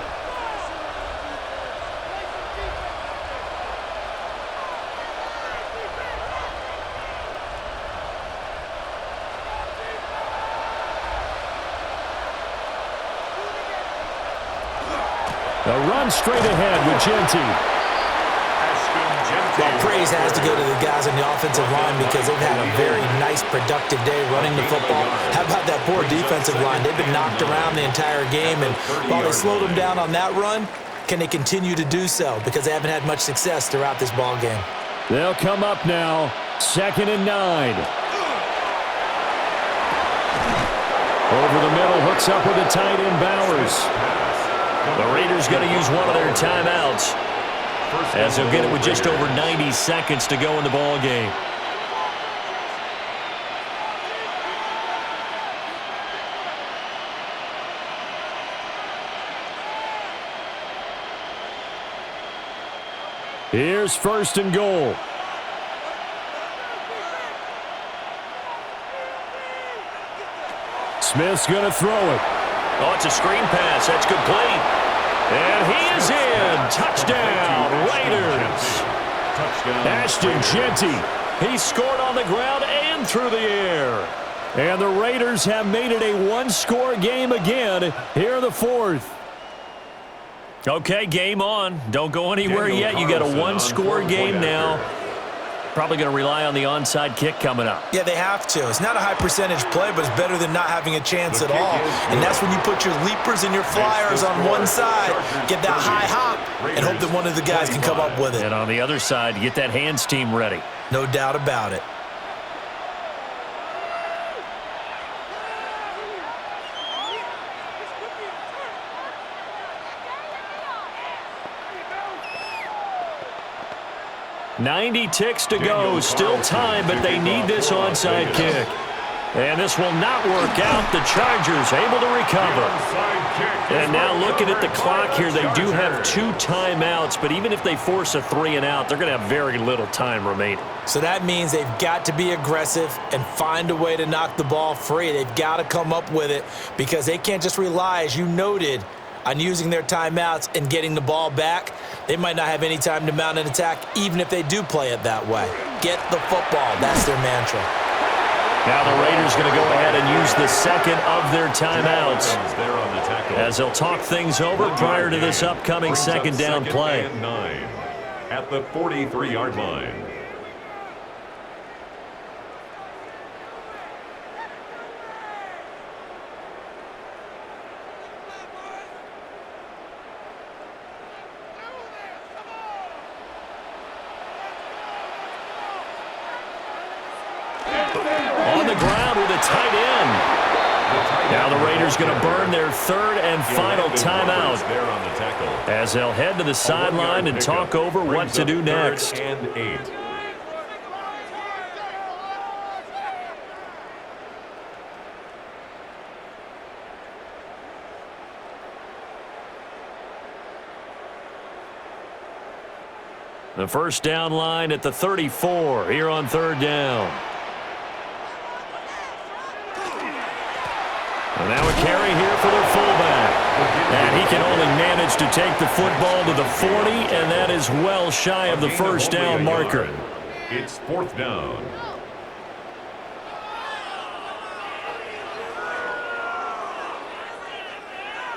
A run straight ahead with Genty. Well, praise has to go to the guys on the offensive line because they've had a very nice, productive day running the football. How about that poor defensive line? They've been knocked around the entire game, and while they slowed them down on that run, can they continue to do so? Because they haven't had much success throughout this ball game. They'll come up now, 2nd and 9. Over the middle, hooks up with the tight end, Bowers. The Raiders going to use one of their timeouts as they'll get it with just over 90 seconds to go in the ball game. Here's 1st and goal. Smith's going to throw it. Oh, it's a screen pass. That's complete. And he is in. Touchdown, Raiders. Ashton Genty. He scored on the ground and through the air. And the Raiders have made it a one-score game again here in the 4th. Okay, game on. Don't go anywhere yet. You got a one-score game now. Probably going to rely on the onside kick coming up. Yeah, they have to. It's not a high percentage play, but it's better than not having a chance at all. And that's when you put your leapers and your flyers on one side, get that high hop, and hope that one of the guys can come up with it. And on the other side, get that hands team ready. No doubt about it. .90 ticks to go. Still time, but they need this onside kick. And this will not work out. The Chargers able to recover. And now looking at the clock here, they do have 2 timeouts, but even if they force a 3-and-out, they're going to have very little time remaining. So that means they've got to be aggressive and find a way to knock the ball free. They've got to come up with it because they can't just rely, as you noted, on using their timeouts and getting the ball back. They might not have any time to mount an attack, even if they do play it that way. Get the football. That's their mantra. Now the Raiders going to go ahead and use the second of their timeouts as they'll talk things over prior to this upcoming second down play. At the 43-yard line. On the ground with a tight end. Now the Raiders going to burn their third and final timeout as they'll head to the sideline and talk over what to do next. The first down line at the 34 here on third down. And now a carry here for their fullback. And he can only manage to take the football to the 40, and that is well shy of the first down marker. It's fourth down.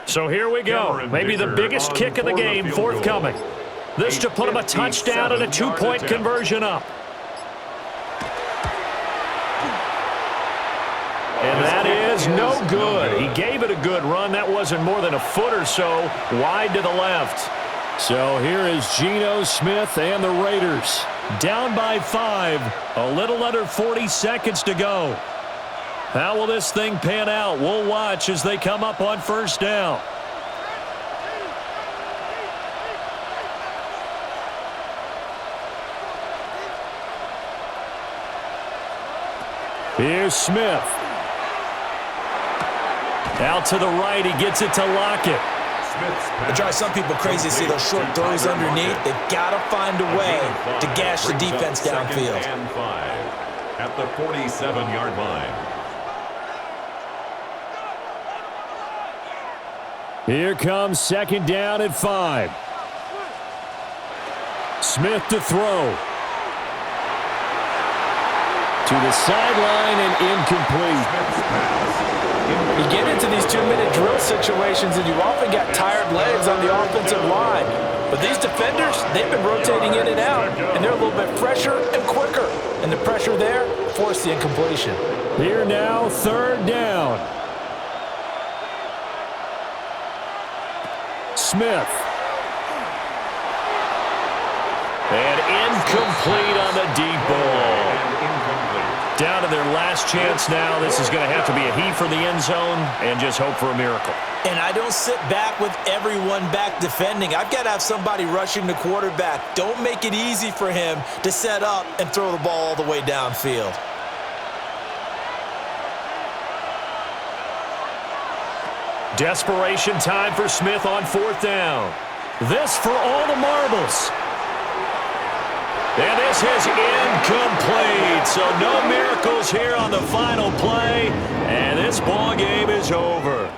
So here we go. Maybe the biggest kick of the game forthcoming. This to put him a touchdown and a 2-point conversion up. And that is no good. He gave it a good run. That wasn't more than a foot or so wide to the left. So here is Geno Smith and the Raiders. Down by 5. A little under 40 seconds to go. How will this thing pan out? We'll watch as they come up on first down. Here's Smith. Out to the right, he gets it to Lockett. It drives some people crazy to see those short throws underneath. They've got to find a way to gash the defense downfield. At the 47-yard line. Here comes second down at 5. Smith to throw. To the sideline and incomplete. You get into these 2-minute drill situations and you often got tired legs on the offensive line. But these defenders, they've been rotating in and out, and they're a little bit fresher and quicker. And the pressure there forced the incompletion. Here now, third down. Smith. And incomplete on the deep ball. Down to their last chance now. This is going to have to be a heave for the end zone and just hope for a miracle. And I don't sit back with everyone back defending. I've got to have somebody rushing the quarterback. Don't make it easy for him to set up and throw the ball all the way downfield. Desperation time for Smith on fourth down. This for all the marbles. And this is incomplete. So no miracles here on the final play. And this ball game is over.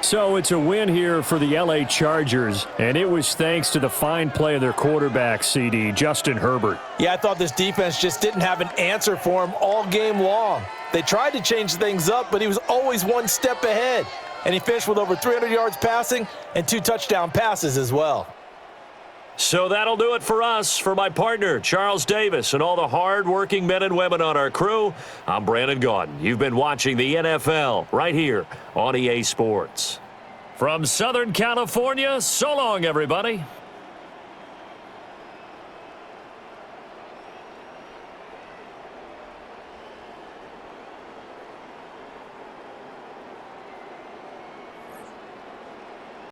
So it's a win here for the LA Chargers. And it was thanks to the fine play of their quarterback, CD, Justin Herbert. Yeah, I thought this defense just didn't have an answer for him all game long. They tried to change things up, but he was always one step ahead. and he finished with over 300 yards passing and 2 touchdown passes as well. So that'll do it for us. For my partner, Charles Davis, and all the hard-working men and women on our crew, I'm Brandon Gaudin. You've been watching the NFL right here on EA Sports. From Southern California, so long, everybody.